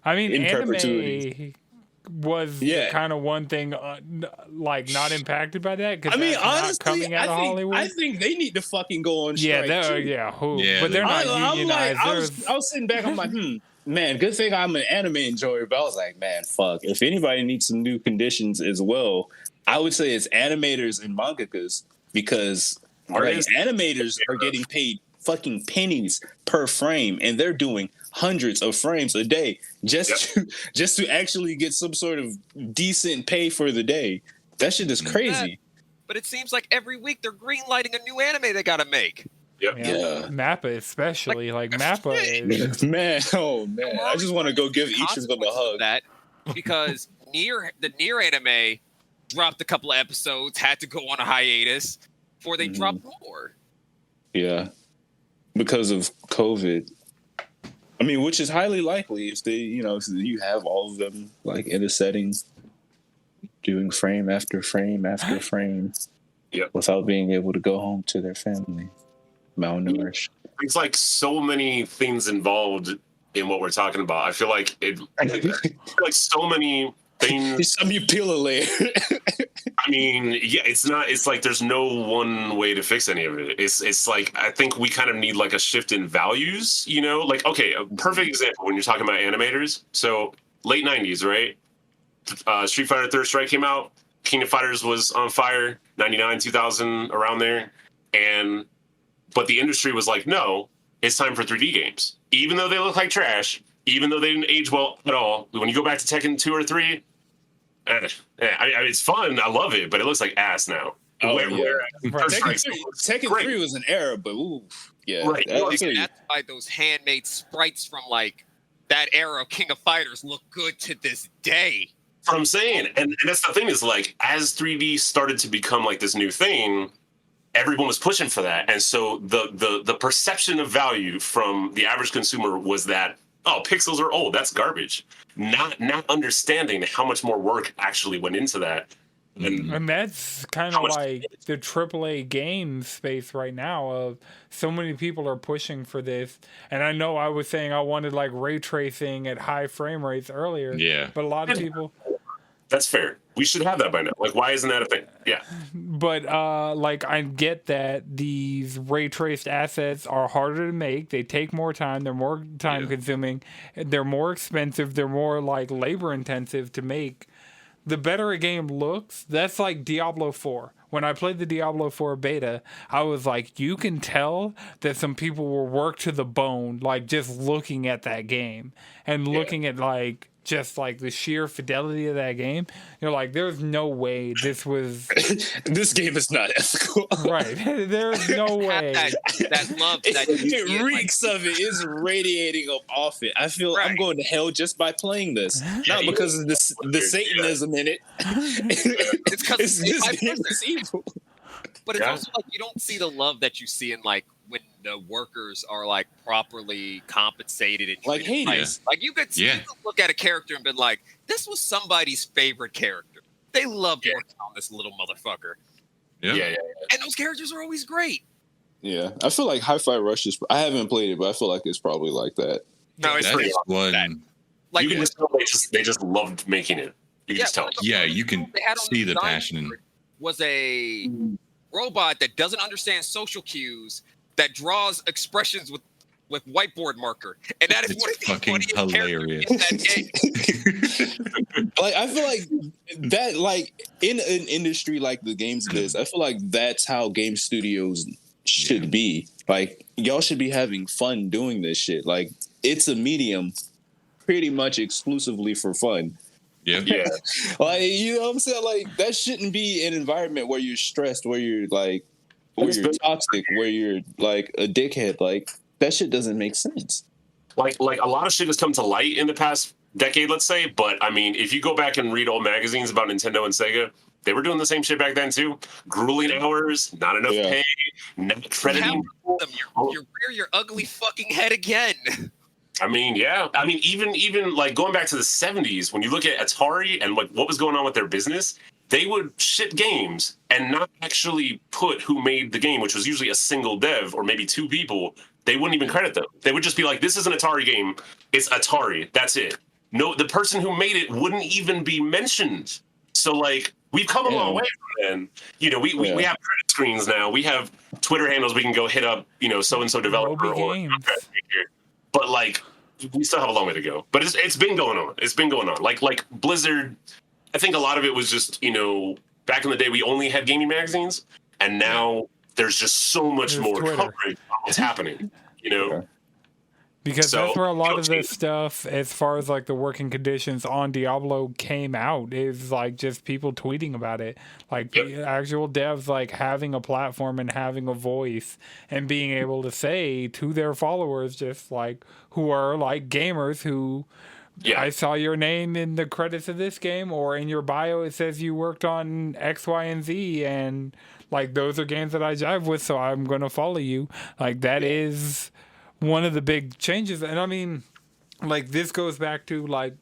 I mean, in anime perpetuity. Was kind of one thing, like, not impacted by that. Cause I mean, honestly, coming out of Hollywood. I think they need to fucking go on strike. But they're not unionized. I was sitting back, I'm like, man, good thing I'm an anime enjoyer. But I was like, man, fuck. If anybody needs some new conditions as well, I would say it's animators and mangakas, because animators are getting paid fucking pennies per frame, and they're doing hundreds of frames a day just to actually get some sort of decent pay for the day. That shit is crazy. But it seems like every week they're greenlighting a new anime they gotta make. Yep. Yeah. Mappa especially. Like Mappa is... Man, I just want to go give each of them a hug. That because the Nier anime dropped a couple of episodes, had to go on a hiatus before they dropped more. Yeah. Because of COVID. I mean, which is highly likely if they, if you have all of them like in a setting doing frame after frame after frame without being able to go home to their family. Malnourished. There's like so many things involved in what we're talking about. I feel like like so many things. You peel a layer. I mean, it's like there's no one way to fix any of it. It's like I think we kind of need like a shift in values, Like, okay, a perfect example when you're talking about animators. So late 90s, right? Street Fighter Third Strike came out. King of Fighters was on fire, 99, 2000, around there. But the industry was like, no, it's time for 3D games. Even though they look like trash, even though they didn't age well at all, when you go back to Tekken 2 or 3, it's fun. I love it, but it looks like ass now. Oh, Tekken 3 was an era, but yeah. Right. That's why those handmade sprites from like that era of King of Fighters look good to this day. What I'm saying, and that's the thing is like, as 3D started to become like this new thing, everyone was pushing for that, and so the perception of value from the average consumer was that, oh, pixels are old, that's garbage. Not understanding how much more work actually went into that. And that's kind of like the AAA game space right now of so many people are pushing for this. And I know I was saying I wanted like ray tracing at high frame rates earlier. Yeah. But a lot of people... That's fair. We should have that by now. Like, why isn't that a thing? Yeah. But, like, I get that these ray traced assets are harder to make. They take more time. They're more time consuming. They're more expensive. They're more, like, labor intensive to make. The better a game looks, that's like Diablo 4. When I played the Diablo 4 beta, I was like, you can tell that some people were worked to the bone, like, just looking at that game and looking at, like, just like the sheer fidelity of that game. You're like, there's no way this was... This game is not ethical. Right. There's no way. That love. It reeks of it. It's radiating off it. I feel I'm going to hell just by playing this. Not because of the Satanism in it. It's because this game is evil. But it's also like you don't see the love that you see in like when the workers are like properly compensated and like Hades. Like you could look at a character and be like, this was somebody's favorite character. They loved working on this little motherfucker. Yeah. And those characters are always great. Yeah, I feel like Hi-Fi Rush is. I haven't played it, but I feel like it's probably like that. No, it's pretty one. Like you can just tell they just loved making it. You can just tell. Yeah, you can see the passion. Was a robot that doesn't understand social cues that draws expressions with whiteboard marker, and that is one of the fucking hilarious. In that game. Like I feel like that, like in an industry like the games biz, I feel like that's how game studios should be. Like y'all should be having fun doing this shit. Like it's a medium pretty much exclusively for fun. Yeah. Like, you know what I'm saying? Like, that shouldn't be an environment where you're stressed, where you're like, where you're toxic, where you're like a dickhead. Like, that shit doesn't make sense. Like a lot of shit has come to light in the past decade, let's say. But I mean, if you go back and read old magazines about Nintendo and Sega, they were doing the same shit back then too. Grueling hours, not enough pay, not crediting. You rear your ugly fucking head again. I mean, yeah. I mean, even like going back to the 70s, when you look at Atari and like what was going on with their business, they would ship games and not actually put who made the game, which was usually a single dev or maybe two people. They wouldn't even credit them. They would just be like, this is an Atari game. It's Atari. That's it. No, the person who made it wouldn't even be mentioned. So like, we've come a long way from then. You know, we have credit screens now. We have Twitter handles we can go hit up, you know, so-and-so developer or but like we still have a long way to go. But it's been going on. It's been going on. Like Blizzard, I think a lot of it was just, you know, back in the day we only had gaming magazines, and now there's just so much more coverage on what's happening. You know. Because that's where a lot of this stuff, as far as like the working conditions on Diablo came out, is like just people tweeting about it. Like actual devs like having a platform and having a voice and being able to say to their followers, just like who are like gamers who, I saw your name in the credits of this game, or in your bio it says you worked on X, Y, and Z, and like those are games that I jive with, so I'm going to follow you. Like that is one of the big changes. And I mean, like this goes back to like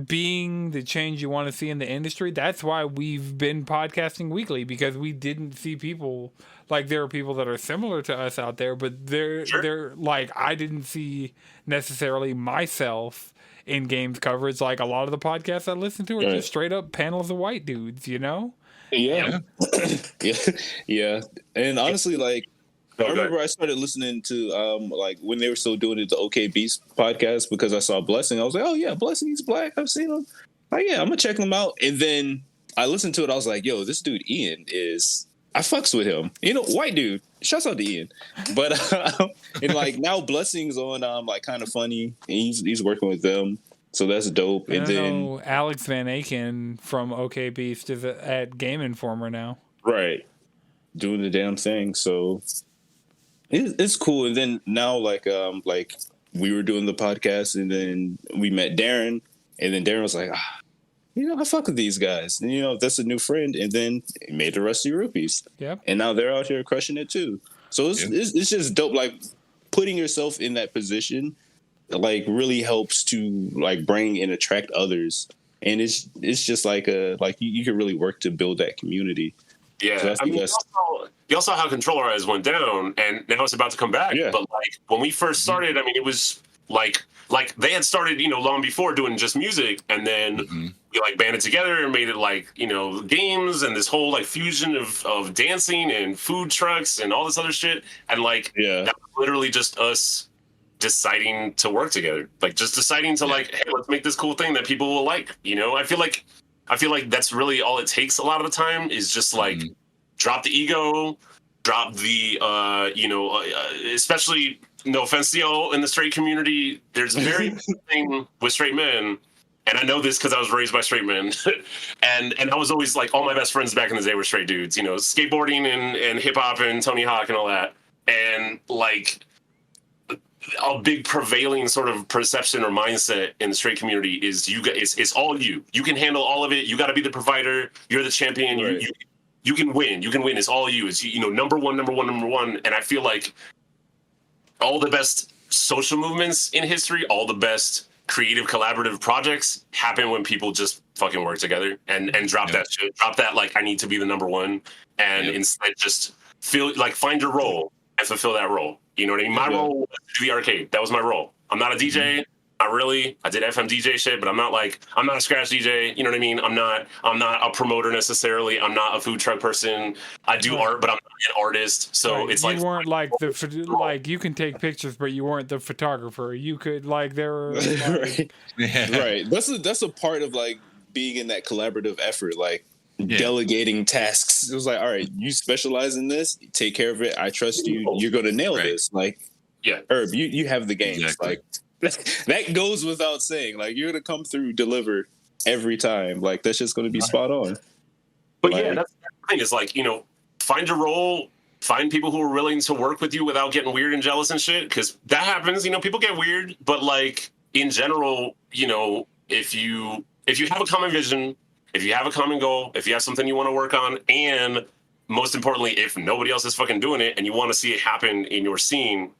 being the change you want to see in the industry. That's why we've been podcasting weekly, because we didn't see people like, there are people that are similar to us out there, but they're like, I didn't see necessarily myself in games coverage. Like a lot of the podcasts I listen to are just straight up panels of white dudes, you know? Yeah. Yeah. And honestly, like, I remember I started listening to like when they were still doing it, the OK Beast podcast, because I saw Blessing. I was like, oh yeah, Blessing, he's black. I've seen him. Like, yeah, I'm gonna check him out. And then I listened to it. I was like, yo, this dude Ian I fucks with him. You know, white dude. Shouts out to Ian. But and like now Blessing's on like Kind of Funny. And he's working with them. So that's dope. And then Alex Van Aken from OK Beast is at Game Informer now. Right. Doing the damn thing. So it's cool. And then now like we were doing the podcast, and then we met Darren, and then Darren was like, you know, I fuck with these guys. And, you know, that's a new friend. And then he made the Rusty Rupees. Yep. And now they're out here crushing it too. So it's just dope. Like putting yourself in that position, like really helps to like bring and attract others. And it's just like you can really work to build that community. Yeah. So I mean, you also saw how Controller Eyes went down, and now it's about to come back. Yeah. But like when we first started, I mean, it was like they had started, you know, long before doing just music, and then we like banded together and made it like, you know, games and this whole like fusion of dancing and food trucks and all this other shit. And like that was literally just us deciding to work together. Like just deciding to like, hey, let's make this cool thing that people will like. You know, I feel like that's really all it takes a lot of the time, is just like drop the ego, drop the especially, no offense to y'all in the straight community, there's very thing with straight men, and I know this because I was raised by straight men, and I was always like, all my best friends back in the day were straight dudes, you know, skateboarding and hip hop and Tony Hawk and all that, and like a big prevailing sort of perception or mindset in the straight community is it's all you. You can handle all of it. You got to be the provider. You're the champion. Right. You can win. You can win. It's all you. It's, you know, number one. And I feel like all the best social movements in history, all the best creative collaborative projects happen when people just fucking work together and drop that shit. Drop that, like, I need to be the number one, and instead just feel like find your role and fulfill that role. You know what I mean? My role was to do the arcade. That was my role. I'm not a DJ. I did FM DJ shit, but I'm not a scratch DJ. You know what I mean? I'm not a promoter necessarily. I'm not a food truck person. I do art, but I'm not an artist. So it's like, you weren't like you can take pictures, but you weren't the photographer. You could like there were like, right. That's a part of like being in that collaborative effort, like delegating tasks. It was like, all right, you specialize in this, take care of it. I trust you. You're gonna nail this. Like, Herb, you have the games. Exactly. Like. That goes without saying. Like, you're gonna come through, deliver every time. Like, that's just gonna be spot on. But like, that's the thing, is like, you know, find your role, find people who are willing to work with you without getting weird and jealous and shit, because that happens. You know, people get weird, but like in general, you know, if you have a common vision, if you have a common goal, if you have something you want to work on, and most importantly, if nobody else is fucking doing it and you want to see it happen in your scene,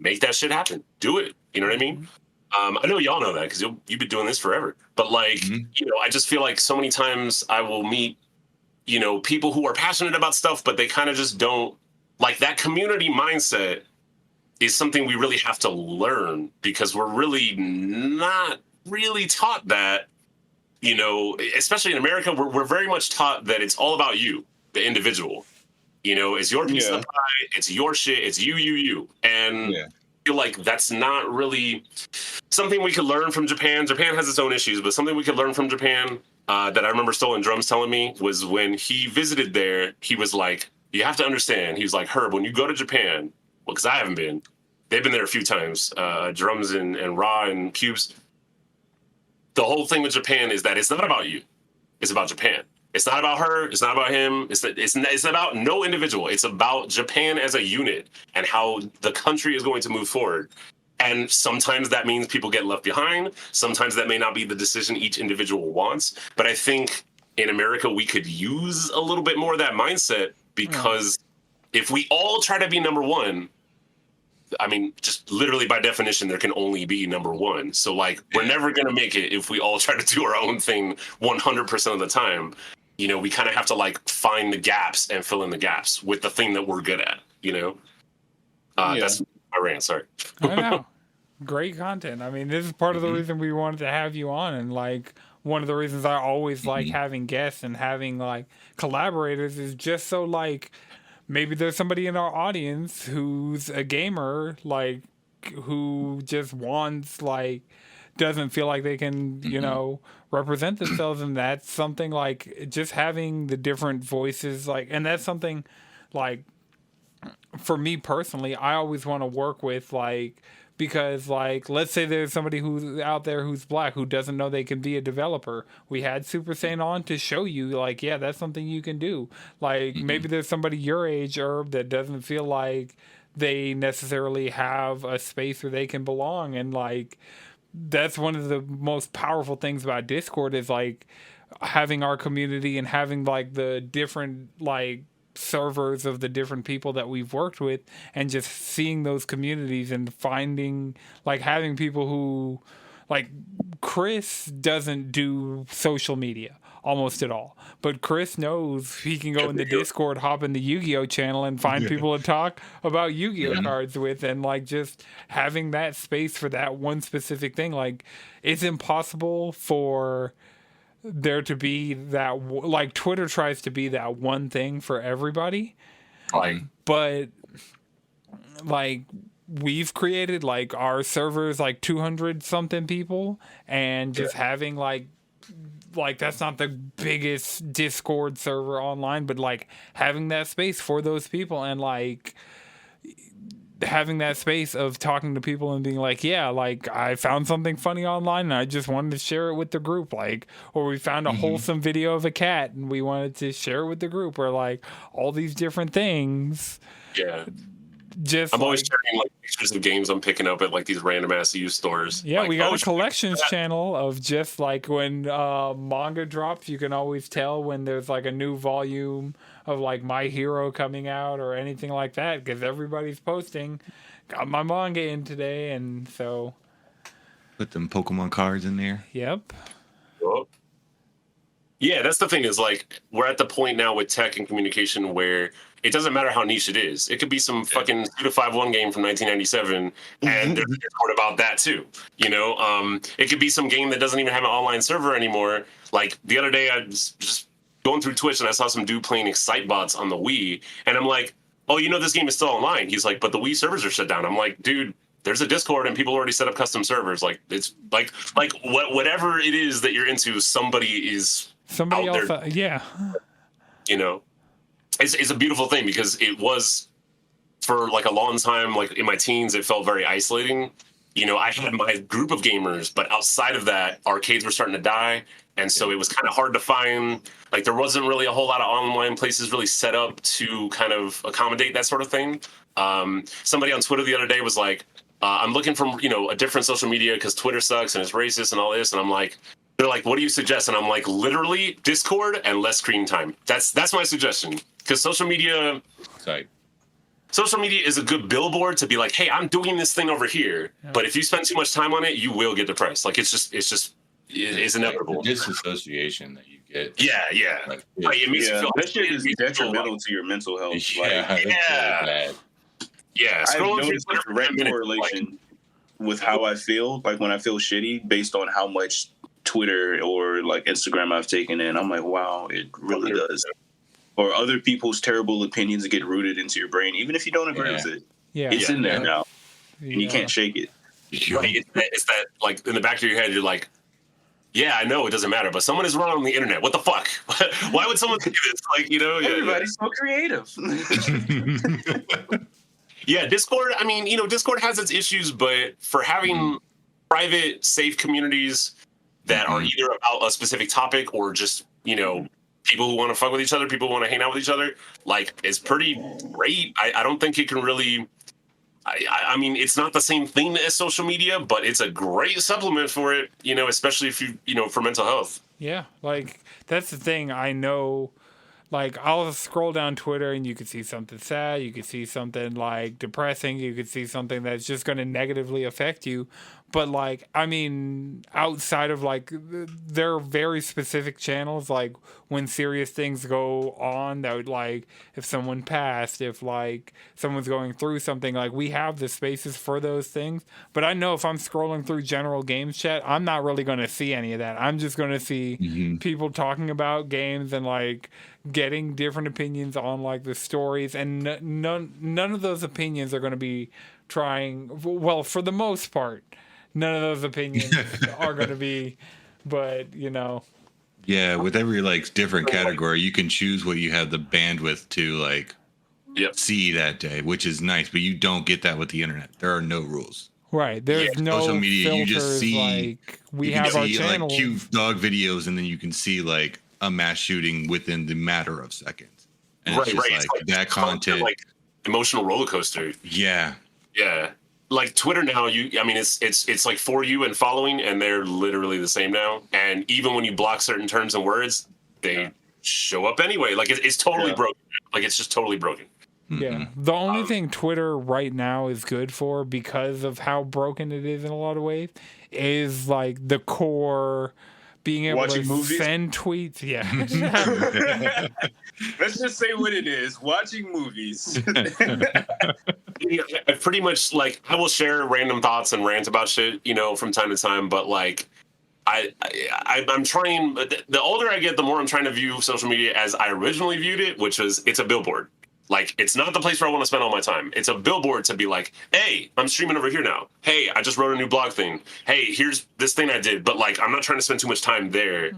make that shit happen. Do it. You know what I mean? I know y'all know that because you've been doing this forever. But like, you know, I just feel like so many times I will meet, you know, people who are passionate about stuff, but they kind of just don't, like, that community mindset is something we really have to learn, because we're really not really taught that, you know, especially in America, we're very much taught that it's all about you, the individual. You know, it's your piece of the pie, it's your shit, it's you. And I feel like that's not really something we could learn from Japan. Japan has its own issues, but something we could learn from Japan that I remember Stolen Drums telling me was when he visited there, he was like, you have to understand. He was like, Herb, when you go to Japan, well, because I haven't been, They've been there a few times. Drums and Raw and Pubes. The whole thing with Japan is that it's not about you. It's about Japan. It's not about her. It's not about him. It's about no individual. It's about Japan as a unit and how the country is going to move forward. And sometimes that means people get left behind. Sometimes that may not be the decision each individual wants. But I think in America, we could use a little bit more of that mindset, because if we all try to be number one, I mean, just literally by definition, there can only be number one. So like, we're never going to make it if we all try to do our own thing 100% of the time. You know, we kind of have to like find the gaps and fill in the gaps with the thing that we're good at, you know? That's my rant, sorry. I know. Great content. I mean, this is part of the reason we wanted to have you on, and like one of the reasons I always like having guests and having like collaborators is just so like maybe there's somebody in our audience who's a gamer, like who just wants like doesn't feel like they can, you know, represent themselves, and that's something like just having the different voices, like, and that's something like for me personally, I always want to work with, like, because like let's say there's somebody who's out there who's black who doesn't know they can be a developer. We had Super Saiyan on to show you like, yeah, that's something you can do. Like maybe there's somebody your age, Herb, that doesn't feel like they necessarily have a space where they can belong, and like that's one of the most powerful things about Discord is like having our community and having like the different like servers of the different people that we've worked with, and just seeing those communities and finding like having people who like Chris doesn't do social media almost at all, but Chris knows he can go in the Discord, hop in the Yu-Gi-Oh channel and find people to talk about Yu-Gi-Oh cards with, and like just having that space for that one specific thing. Like it's impossible for there to be that, like Twitter tries to be that one thing for everybody, but like we've created like our servers like 200 something people, and just having like that's not the biggest Discord server online, but like having that space for those people, and like having that space of talking to people and being like, yeah, like I found something funny online and I just wanted to share it with the group, like, or we found a wholesome video of a cat and we wanted to share it with the group, or like all these different things. Yeah. Just I'm always sharing like pictures of games I'm picking up at like these random ass used stores. Yeah, like, we got a collections channel of just like when manga drops, you can always tell when there's like a new volume of like My Hero coming out or anything like that, because everybody's posting. Got my manga in today, and so put them Pokemon cards in there. Yep. Oh. Yeah, that's the thing is like we're at the point now with tech and communication where it doesn't matter how niche it is. It could be some fucking 2-5-1 game from 1997, and there's a Discord about that too. You know, it could be some game that doesn't even have an online server anymore. Like the other day, I was just going through Twitch and I saw some dude playing Excitebots on the Wii, and I'm like, oh, you know this game is still online. He's like, but the Wii servers are shut down. I'm like, dude, there's a Discord and people already set up custom servers. Like it's like whatever it is that you're into, somebody out else, there. Yeah. You know. It's a beautiful thing, because it was for like a long time, like in my teens, it felt very isolating. You know, I had my group of gamers, but outside of that, arcades were starting to die. And so it was kind of hard to find, like there wasn't really a whole lot of online places really set up to kind of accommodate that sort of thing. Somebody on Twitter the other day was like, I'm looking for, you know, a different social media because Twitter sucks and it's racist and all this. And I'm like, they're like, what do you suggest? And I'm like, literally Discord and less screen time. That's my suggestion. Because social media is a good billboard to be like, hey, I'm doing this thing over here. Yeah. But if you spend too much time on it, you will get depressed. Like it's inevitable. Like the disassociation that you get. Yeah. Like, it makes you feel that shit is detrimental to your mental health. Yeah. I've noticed a direct correlation with how I feel. Like when I feel shitty, based on how much Twitter or like Instagram I've taken in, I'm like, wow, it really does. Or other people's terrible opinions get rooted into your brain, even if you don't agree with it. Yeah, it's in there now, and you can't shake it. Right? It's that like in the back of your head, you're like, yeah, I know it doesn't matter, but someone is wrong on the internet. What the fuck? Why would someone do this? Like, you know, everybody's so creative. Yeah, Discord. I mean, Discord has its issues, but for having private, safe communities that are either about a specific topic or just people who want to fuck with each other, people who want to hang out with each other, like, it's pretty great. I don't think it can really. I mean, it's not the same thing as social media, but it's a great supplement for it, especially if for mental health. Yeah, like, that's the thing. I know, like, I'll scroll down Twitter and you could see something sad, you could see something, like, depressing, you could see something that's just going to negatively affect you. But, like, I mean, outside of, like, there are very specific channels, like, when serious things go on, that would, like, if someone passed, if, like, someone's going through something, like, we have the spaces for those things. But I know if I'm scrolling through general games chat, I'm not really going to see any of that. I'm just going to see people talking about games and, like, getting different opinions on, like, the stories. And none of those opinions are going to be trying, well, for the most part, none of those opinions are going to be, but Yeah, with every, like, different category, you can choose what you have the bandwidth to, like, see that day, which is nice, but you don't get that with the internet. There are no rules. Right. There's no social media. Filters, you just see, like, we have our channels, like, cute dog videos, and then you can see, like, a mass shooting within the matter of seconds. And it's just like that content, like, emotional roller coaster. Yeah. Like, Twitter now, it's like for you and following, and they're literally the same now. And even when you block certain terms and words, they show up anyway. Like, it's totally broken. Like, it's just totally broken. Yeah. The only thing Twitter right now is good for, because of how broken it is in a lot of ways, is, like, the core being able to send tweets. Yeah. Let's just say what it is. Watching movies. I pretty much, like, I will share random thoughts and rant about shit, from time to time, but, like, I'm trying. The older I get, the more I'm trying to view social media as I originally viewed it, which was, it's a billboard. Like, it's not the place where I want to spend all my time. It's a billboard to be like, hey, I'm streaming over here now. Hey, I just wrote a new blog thing. Hey, here's this thing I did. But, like, I'm not trying to spend too much time there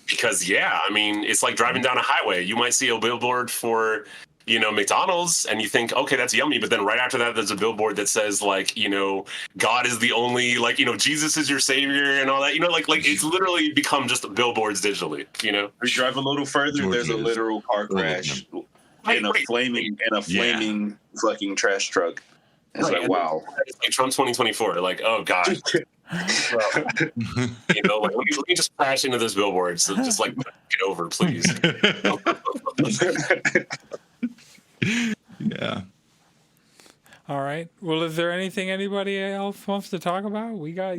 because, it's like driving down a highway. You might see a billboard for, McDonald's, and you think, okay, that's yummy. But then right after that, there's a billboard that says, like, God is the only, like, Jesus is your savior and all that. Like it's literally become just billboards digitally, We drive a little further, there's a literal car crash. In a flaming fucking trash truck. It's like, wow. It's like Trump 2024. Like, oh god. Like, let me just crash into this billboard. So just, like, get over, please. Yeah. All right. Well, is there anything anybody else wants to talk about? We got,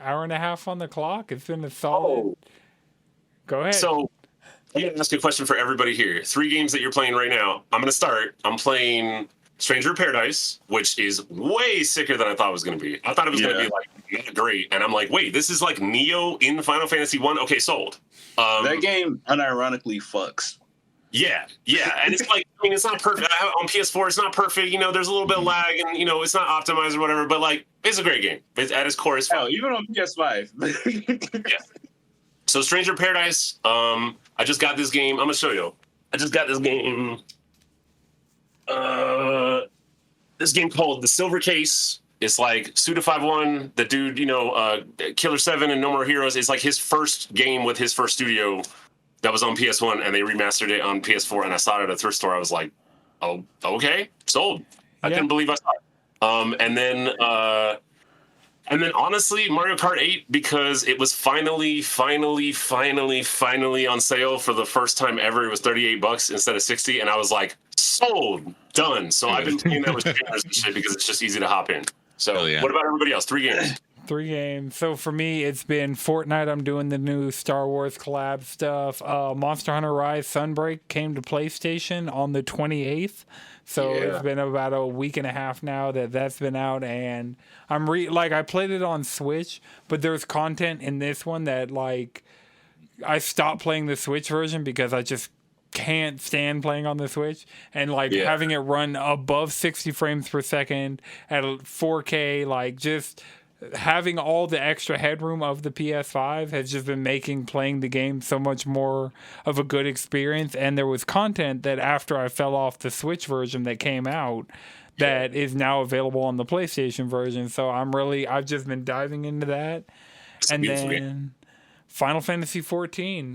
hour and a half on the clock. It's been a solid. Go ahead. So, I'm going to ask you a question for everybody here. 3 games that you're playing right now. I'm going to start. I'm playing Stranger in Paradise, which is way sicker than I thought it was going to be. I thought it was going to be, like, not great. And I'm like, wait, this is like Neo in Final Fantasy 1? Okay, sold. That game unironically fucks. Yeah. And it's like, it's not perfect. On PS4, it's not perfect. There's a little bit of lag and, it's not optimized or whatever. But, like, it's a great game. It's, at its core, it's fun. Hell, even on PS5. Yeah. So Stranger in Paradise, I just got this game. I'm going to show you. I just got this game. This game called The Silver Case. It's like Suda51, the dude, Killer 7 and No More Heroes. It's like his first game with his first studio that was on PS1, and they remastered it on PS4, and I saw it at a thrift store. I was like, oh, okay, sold. I couldn't believe I saw it. And then honestly, Mario Kart 8, because it was finally on sale for the first time ever. It was $38 instead of $60, and I was like, sold, done. So I've been playing that with streamers and shit because it's just easy to hop in. So what about everybody else? 3 games. 3 games. So for me, it's been Fortnite. I'm doing the new Star Wars collab stuff. Monster Hunter Rise Sunbreak came to PlayStation on the 28th. So it's been about a week and a half now that's been out, and I'm I played it on Switch, but there's content in this one that, like, I stopped playing the Switch version because I just can't stand playing on the Switch, and having it run above 60 frames per second at 4K, like, just having all the extra headroom of the PS5 has just been making playing the game so much more of a good experience. And there was content that after I fell off the Switch version that came out that is now available on the PlayStation version. So I've just been diving into that. And then Final Fantasy 14.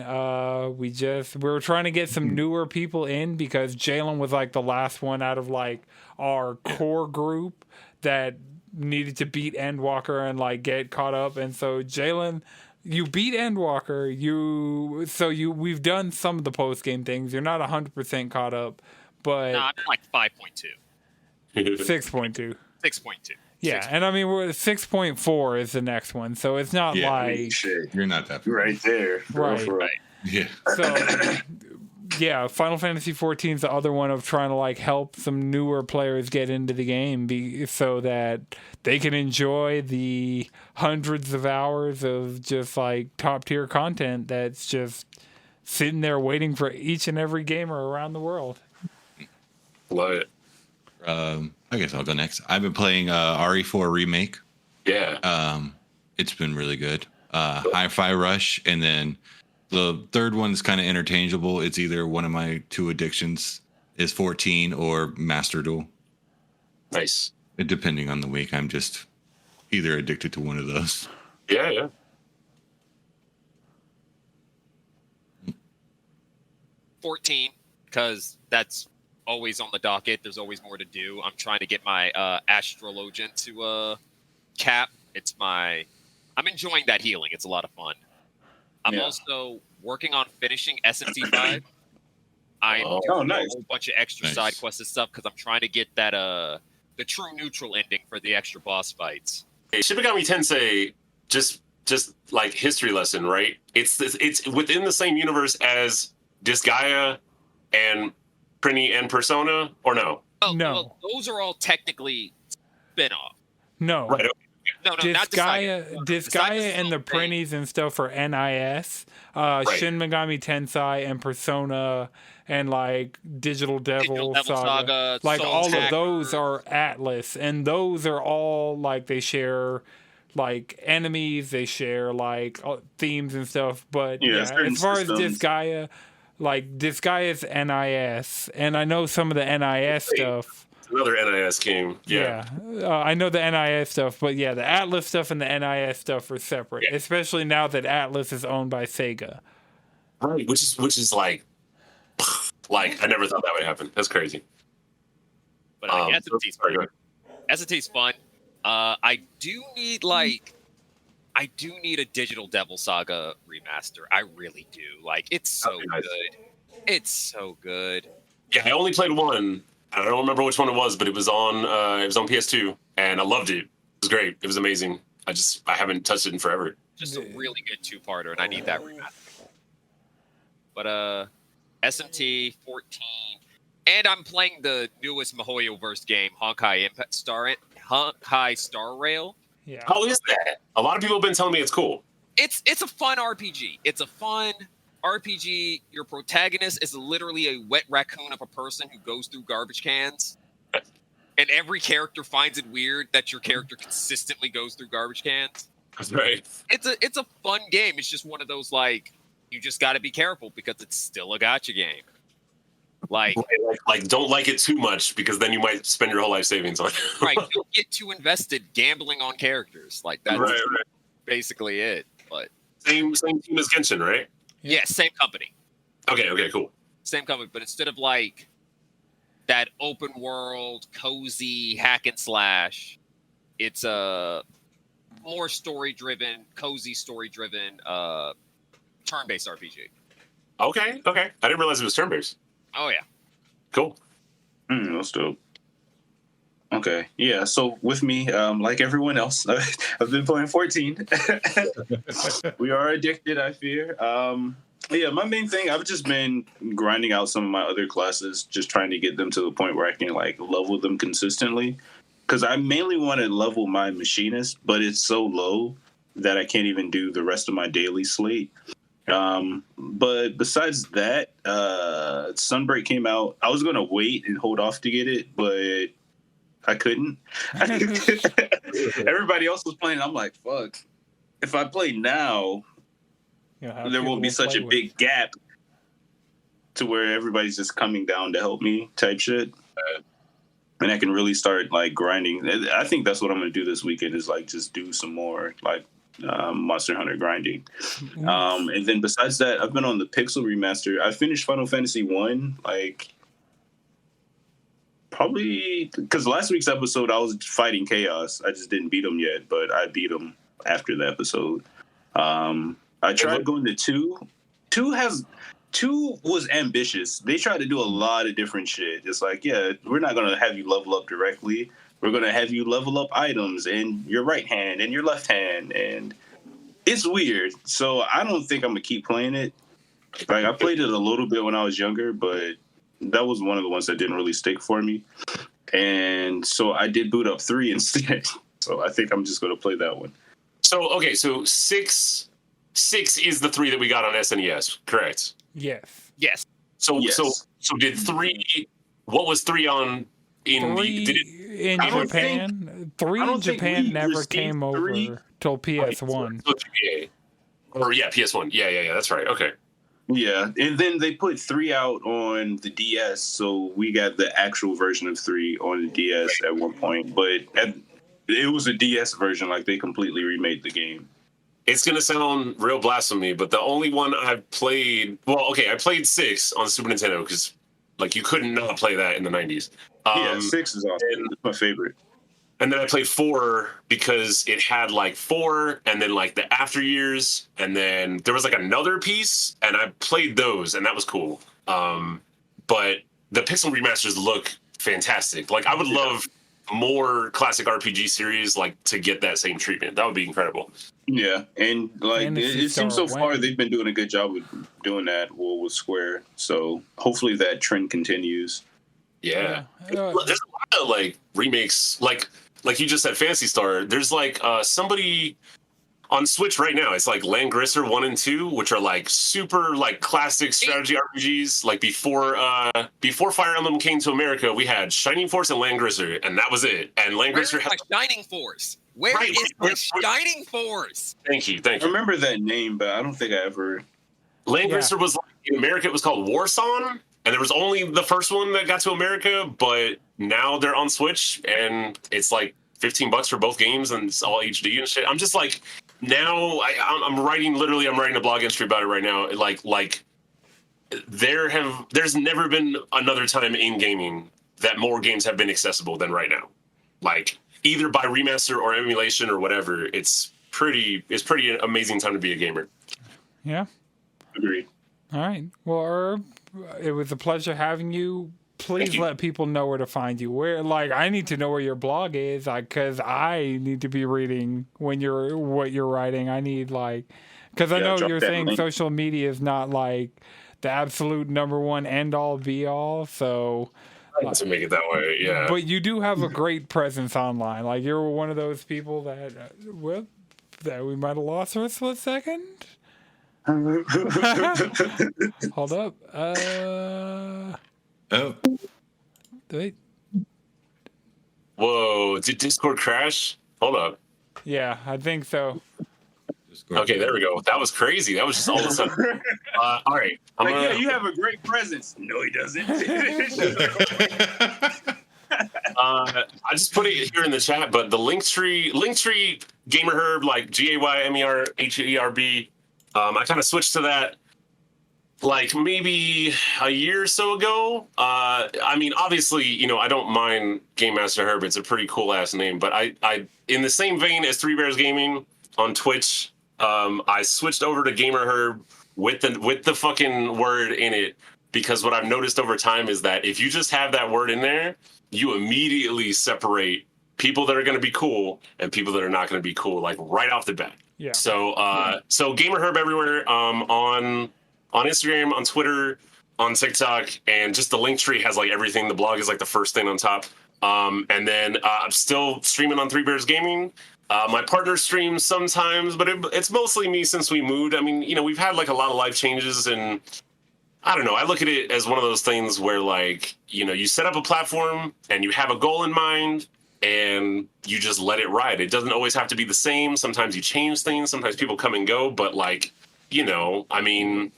We were trying to get some newer people in because Jalen was like the last one out of like our core group that needed to beat Endwalker and like get caught up. And so Jalen, you beat Endwalker. We've done some of the post game things. You're not 100% caught up, but I'm like 5.2. 6.2. 6.2. Yeah, and I mean, we're 6.4 is the next one, so it's not like shit, you're not that far. Right there, right? Yeah. So, yeah, Final Fantasy 14 is the other one of trying to like help some newer players get into the game, so that they can enjoy the hundreds of hours of just like top tier content that's just sitting there waiting for each and every gamer around the world. Love it. I guess I'll go next. I've been playing RE4 Remake. Yeah. It's been really good. Hi-Fi Rush, and then the third one is kind of interchangeable. It's either one of my two addictions is 14 or Master Duel. Nice. Depending on the week, I'm just either addicted to one of those. Yeah. 14, because that's always on the docket. There's always more to do. I'm trying to get my Astrologian to cap. I'm enjoying that healing. It's a lot of fun. I'm also working on finishing SMT5. I'm doing nice. a whole bunch of extra side quests and stuff because I'm trying to get that the true neutral ending for the extra boss fights. Hey, Shibagami Tensei, just like history lesson, right? It's within the same universe as Disgaea and Prinny and Persona, or no? Oh, no. Well, those are all technically spin-off. No. Right. No, not Disgaea and the Prinnies and stuff for NIS. Shin Megami Tensei and Persona and like Digital Devil Saga. Like Soul all Hacker. of those are Atlas, and those are all like they share like enemies, they share like themes and stuff. But as far as Disgaea, like Disgaea's NIS, and I know some of the NIS stuff. Another NIS game. Yeah. I know the NIS stuff, but yeah, the Atlas stuff and the NIS stuff are separate, especially now that Atlas is owned by Sega. Right, which is like I never thought that would happen. That's crazy. But SMT's fun. I do need a Digital Devil Saga remaster. I really do. Like, it's so good. It's so good. Yeah, I only played one. I don't remember which one it was, but it was on PS2, and I loved it. It was great. It was amazing. I haven't touched it in forever. Just a really good two-parter, and I need that remaster. But SMT 14, and I'm playing the newest MiHoYoverse game, Honkai Star Rail. Yeah. How is that? A lot of people have been telling me it's cool. It's a fun RPG. It's a fun RPG. Your protagonist is literally a wet raccoon of a person who goes through garbage cans. And every character finds it weird that your character consistently goes through garbage cans. That's right. It's a fun game. It's just one of those, like, you just got to be careful because it's still a gacha game. Like don't like it too much because then you might spend your whole life savings on it. Right. Don't get too invested gambling on characters. Like, that's basically it. But same team as Genshin, right? Yeah, same company. Okay, cool. Same company, but instead of like that open world, cozy hack and slash, it's a more story-driven, cozy story-driven, turn-based RPG. Okay. I didn't realize it was turn-based. Oh, yeah. Cool. That's dope. Okay, yeah. So with me, like everyone else, I've been playing 14. We are addicted, I fear. Yeah, my main thing, I've just been grinding out some of my other classes, just trying to get them to the point where I can like level them consistently. Because I mainly want to level my machinist, but it's so low that I can't even do the rest of my daily slate. But besides that, Sunbreak came out. I was going to wait and hold off to get it, but I couldn't. everybody else was playing. I'm like, fuck. If I play now, there won't be such a big gap to where everybody's just coming down to help me type shit. And I can really start like grinding. I think that's what I'm going to do this weekend is like just do some more like Monster Hunter grinding. And then besides that, I've been on the Pixel remaster. I finished Final Fantasy 1 like probably because last week's episode I was fighting Chaos. I just didn't beat him yet, but I beat him after the episode. I tried going to 2. 2 was ambitious. They tried to do a lot of different shit. It's like, yeah, we're not going to have you level up directly. We're going to have you level up items in your right hand and your left hand. And it's weird. So I don't think I'm going to keep playing it. Like, I played it a little bit when I was younger, but that was one of the ones that didn't really stick for me. And so I did boot up 3 instead. So I think I'm just going to play that one. So, okay, so 6 is the 3 that we got on SNES, correct? Yes. So did 3? What was 3 on in in Japan? 3 in Japan never came over till PS1. Or PS1. Yeah. That's right. Okay. Yeah, and then they put 3 out on the DS, so we got the actual version of 3 on the DS at one point. But it was a DS version, like they completely remade the game. It's going to sound real blasphemy, but the only one I've played... Well, okay, I played 6 on Super Nintendo, because like you couldn't not play that in the 90s. 6 is awesome. It's my favorite. And then I played 4 because it had like 4 and then like the after years. And then there was like another piece, and I played those, and that was cool. But the Pixel remasters look fantastic. Like I would love more classic RPG series like to get that same treatment. That would be incredible. Yeah, and like it seems so far they've been doing a good job with doing that with Square. So hopefully that trend continues. Yeah. There's a lot of like remakes, like you just said, Phantasy Star. There's like somebody on Switch right now. It's like Langrisser 1 and 2, which are like super like classic strategy RPGs. Like before Fire Emblem came to America, we had Shining Force and Langrisser, and that was it. And Langrisser had Shining Force. Where is my Shining Force? Thank you. I remember that name, but I don't think I ever. Langrisser was like, in America, it was called Warsong, and there was only the first one that got to America. But now they're on Switch, and it's like $15 for both games, and it's all HD and shit. I'm just like, now I'm writing a blog entry about it right now. Like there's never been another time in gaming that more games have been accessible than right now. Like either by remaster or emulation or whatever. It's pretty amazing time to be a gamer. Yeah. Agreed. All right. Well, Herb, it was a pleasure having you. Please let people know where to find you. I need to know where your blog is, because I need to be reading what you're writing. I need because I know you're saying social media is not like the absolute number one end all be all. So to make it that way, yeah. But you do have a great presence online. Like you're one of those people that that we might have lost for a split second. Hold up. Oh. Wait. Whoa, did Discord crash? Hold up. Yeah, I think so. Okay, there we go. That was crazy. That was just all of a sudden. All right. Yeah, you have a great presence. No, he doesn't. I just put it here in the chat, but the Linktree GaymerHerb, like GaymerHerb. I kind of switched to that like maybe a year or so ago. I mean, obviously, I don't mind Game Master Herb. It's a pretty cool ass name. But I in the same vein as Three Bears Gaming on Twitch, I switched over to GaymerHerb with the fucking word in it, because what I've noticed over time is that if you just have that word in there, you immediately separate people that are going to be cool and people that are not going to be cool, like right off the bat. Yeah. So GaymerHerb everywhere, on Instagram, on Twitter, on TikTok, and just the Linktree has like everything. The blog is like the first thing on top. And then I'm still streaming on Three Bears Gaming. My partner streams sometimes, but it's mostly me since we moved. I mean, we've had like a lot of life changes, and I don't know. I look at it as one of those things where like, you set up a platform and you have a goal in mind, and you just let it ride. It doesn't always have to be the same. Sometimes you change things. Sometimes people come and go. But like, I mean,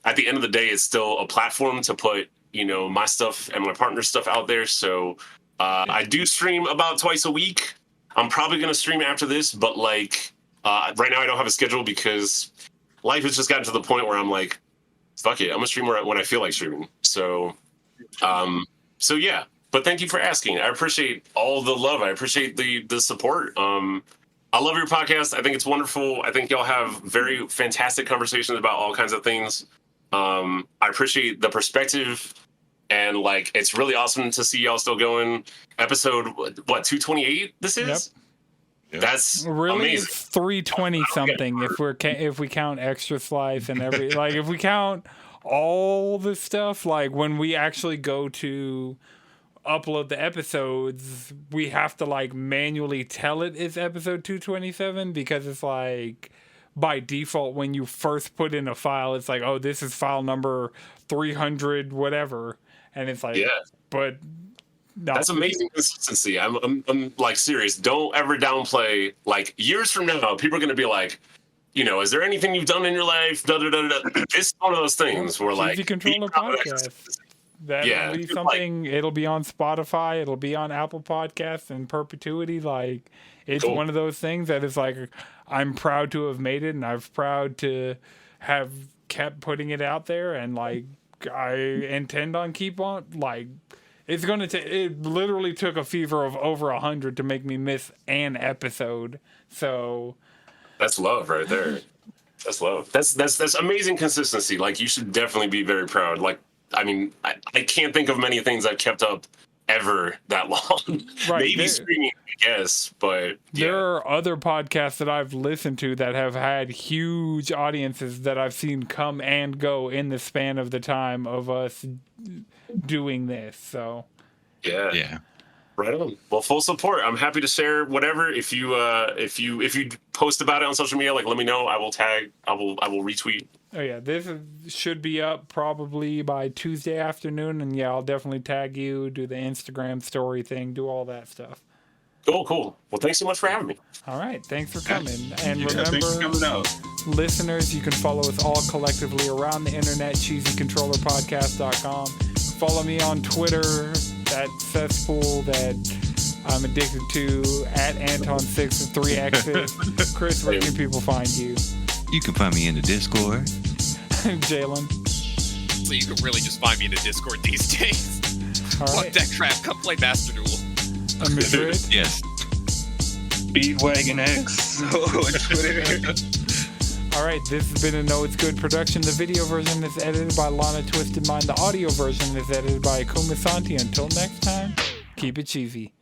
at the end of the day, it's still a platform to put, my stuff and my partner's stuff out there. So I do stream about twice a week. I'm probably going to stream after this, but like right now I don't have a schedule because life has just gotten to the point where I'm like, fuck it, I'm gonna stream when I feel like streaming. So yeah. But thank you for asking. I appreciate all the love. I appreciate the support. I love your podcast. I think it's wonderful. I think y'all have very fantastic conversations about all kinds of things. I appreciate the perspective, and like it's really awesome to see y'all still going. Episode 228 this is? Yep. That's really amazing. It's 320 something if we count extra slice and every like if we count all the stuff, like when we actually go to upload the episodes, we have to like manually tell it is episode 227 because it's like by default when you first put in a file it's like, oh, this is file number 300 whatever, and it's like, but no. That's amazing consistency. I'm like serious. Don't ever downplay. Like years from now, people are going to be like, is there anything you've done in your life? Da, da, da, da. It's one of those things where like Controller podcast. That'll be something. Like, it'll be on Spotify. It'll be on Apple Podcasts in perpetuity. Like it's one of those things that is like, I'm proud to have made it, and I'm proud to have kept putting it out there, and like I intend on keep on like. It's gonna take. It literally took a fever of over 100 to make me miss an episode. So that's love right there. That's love. That's amazing consistency. Like you should definitely be very proud. Like I mean, I can't think of many things I've kept up ever that long. Right. Maybe streaming, I guess, but there are other podcasts that I've listened to that have had huge audiences that I've seen come and go in the span of the time of us doing this. So yeah, right on. Well, full support. I'm happy to share whatever. If you post about it on social media, like let me know. I will tag. I will retweet. Oh yeah, this should be up probably by Tuesday afternoon, and yeah, I'll definitely tag you, do the Instagram story thing, do all that stuff. Cool. Well, thanks so much for having me. All right, thanks for coming. And remember, listeners, you can follow us all collectively around the internet, cheesycontrollerpodcast.com. Follow me on Twitter, that cesspool that I'm addicted to, @Anton6 with 3 X's. Chris, where can people find you? You can find me in the Discord. Jalen. So you can really just find me in the Discord these days. All right. Fuck that crap. Come play Master Duel. Madrid? Yes. Speedwagon X on Twitter. All right, this has been a Know It's Good production. The video version is edited by Lana Twisted Mind. The audio version is edited by Akumasanti. Until next time, keep it cheesy.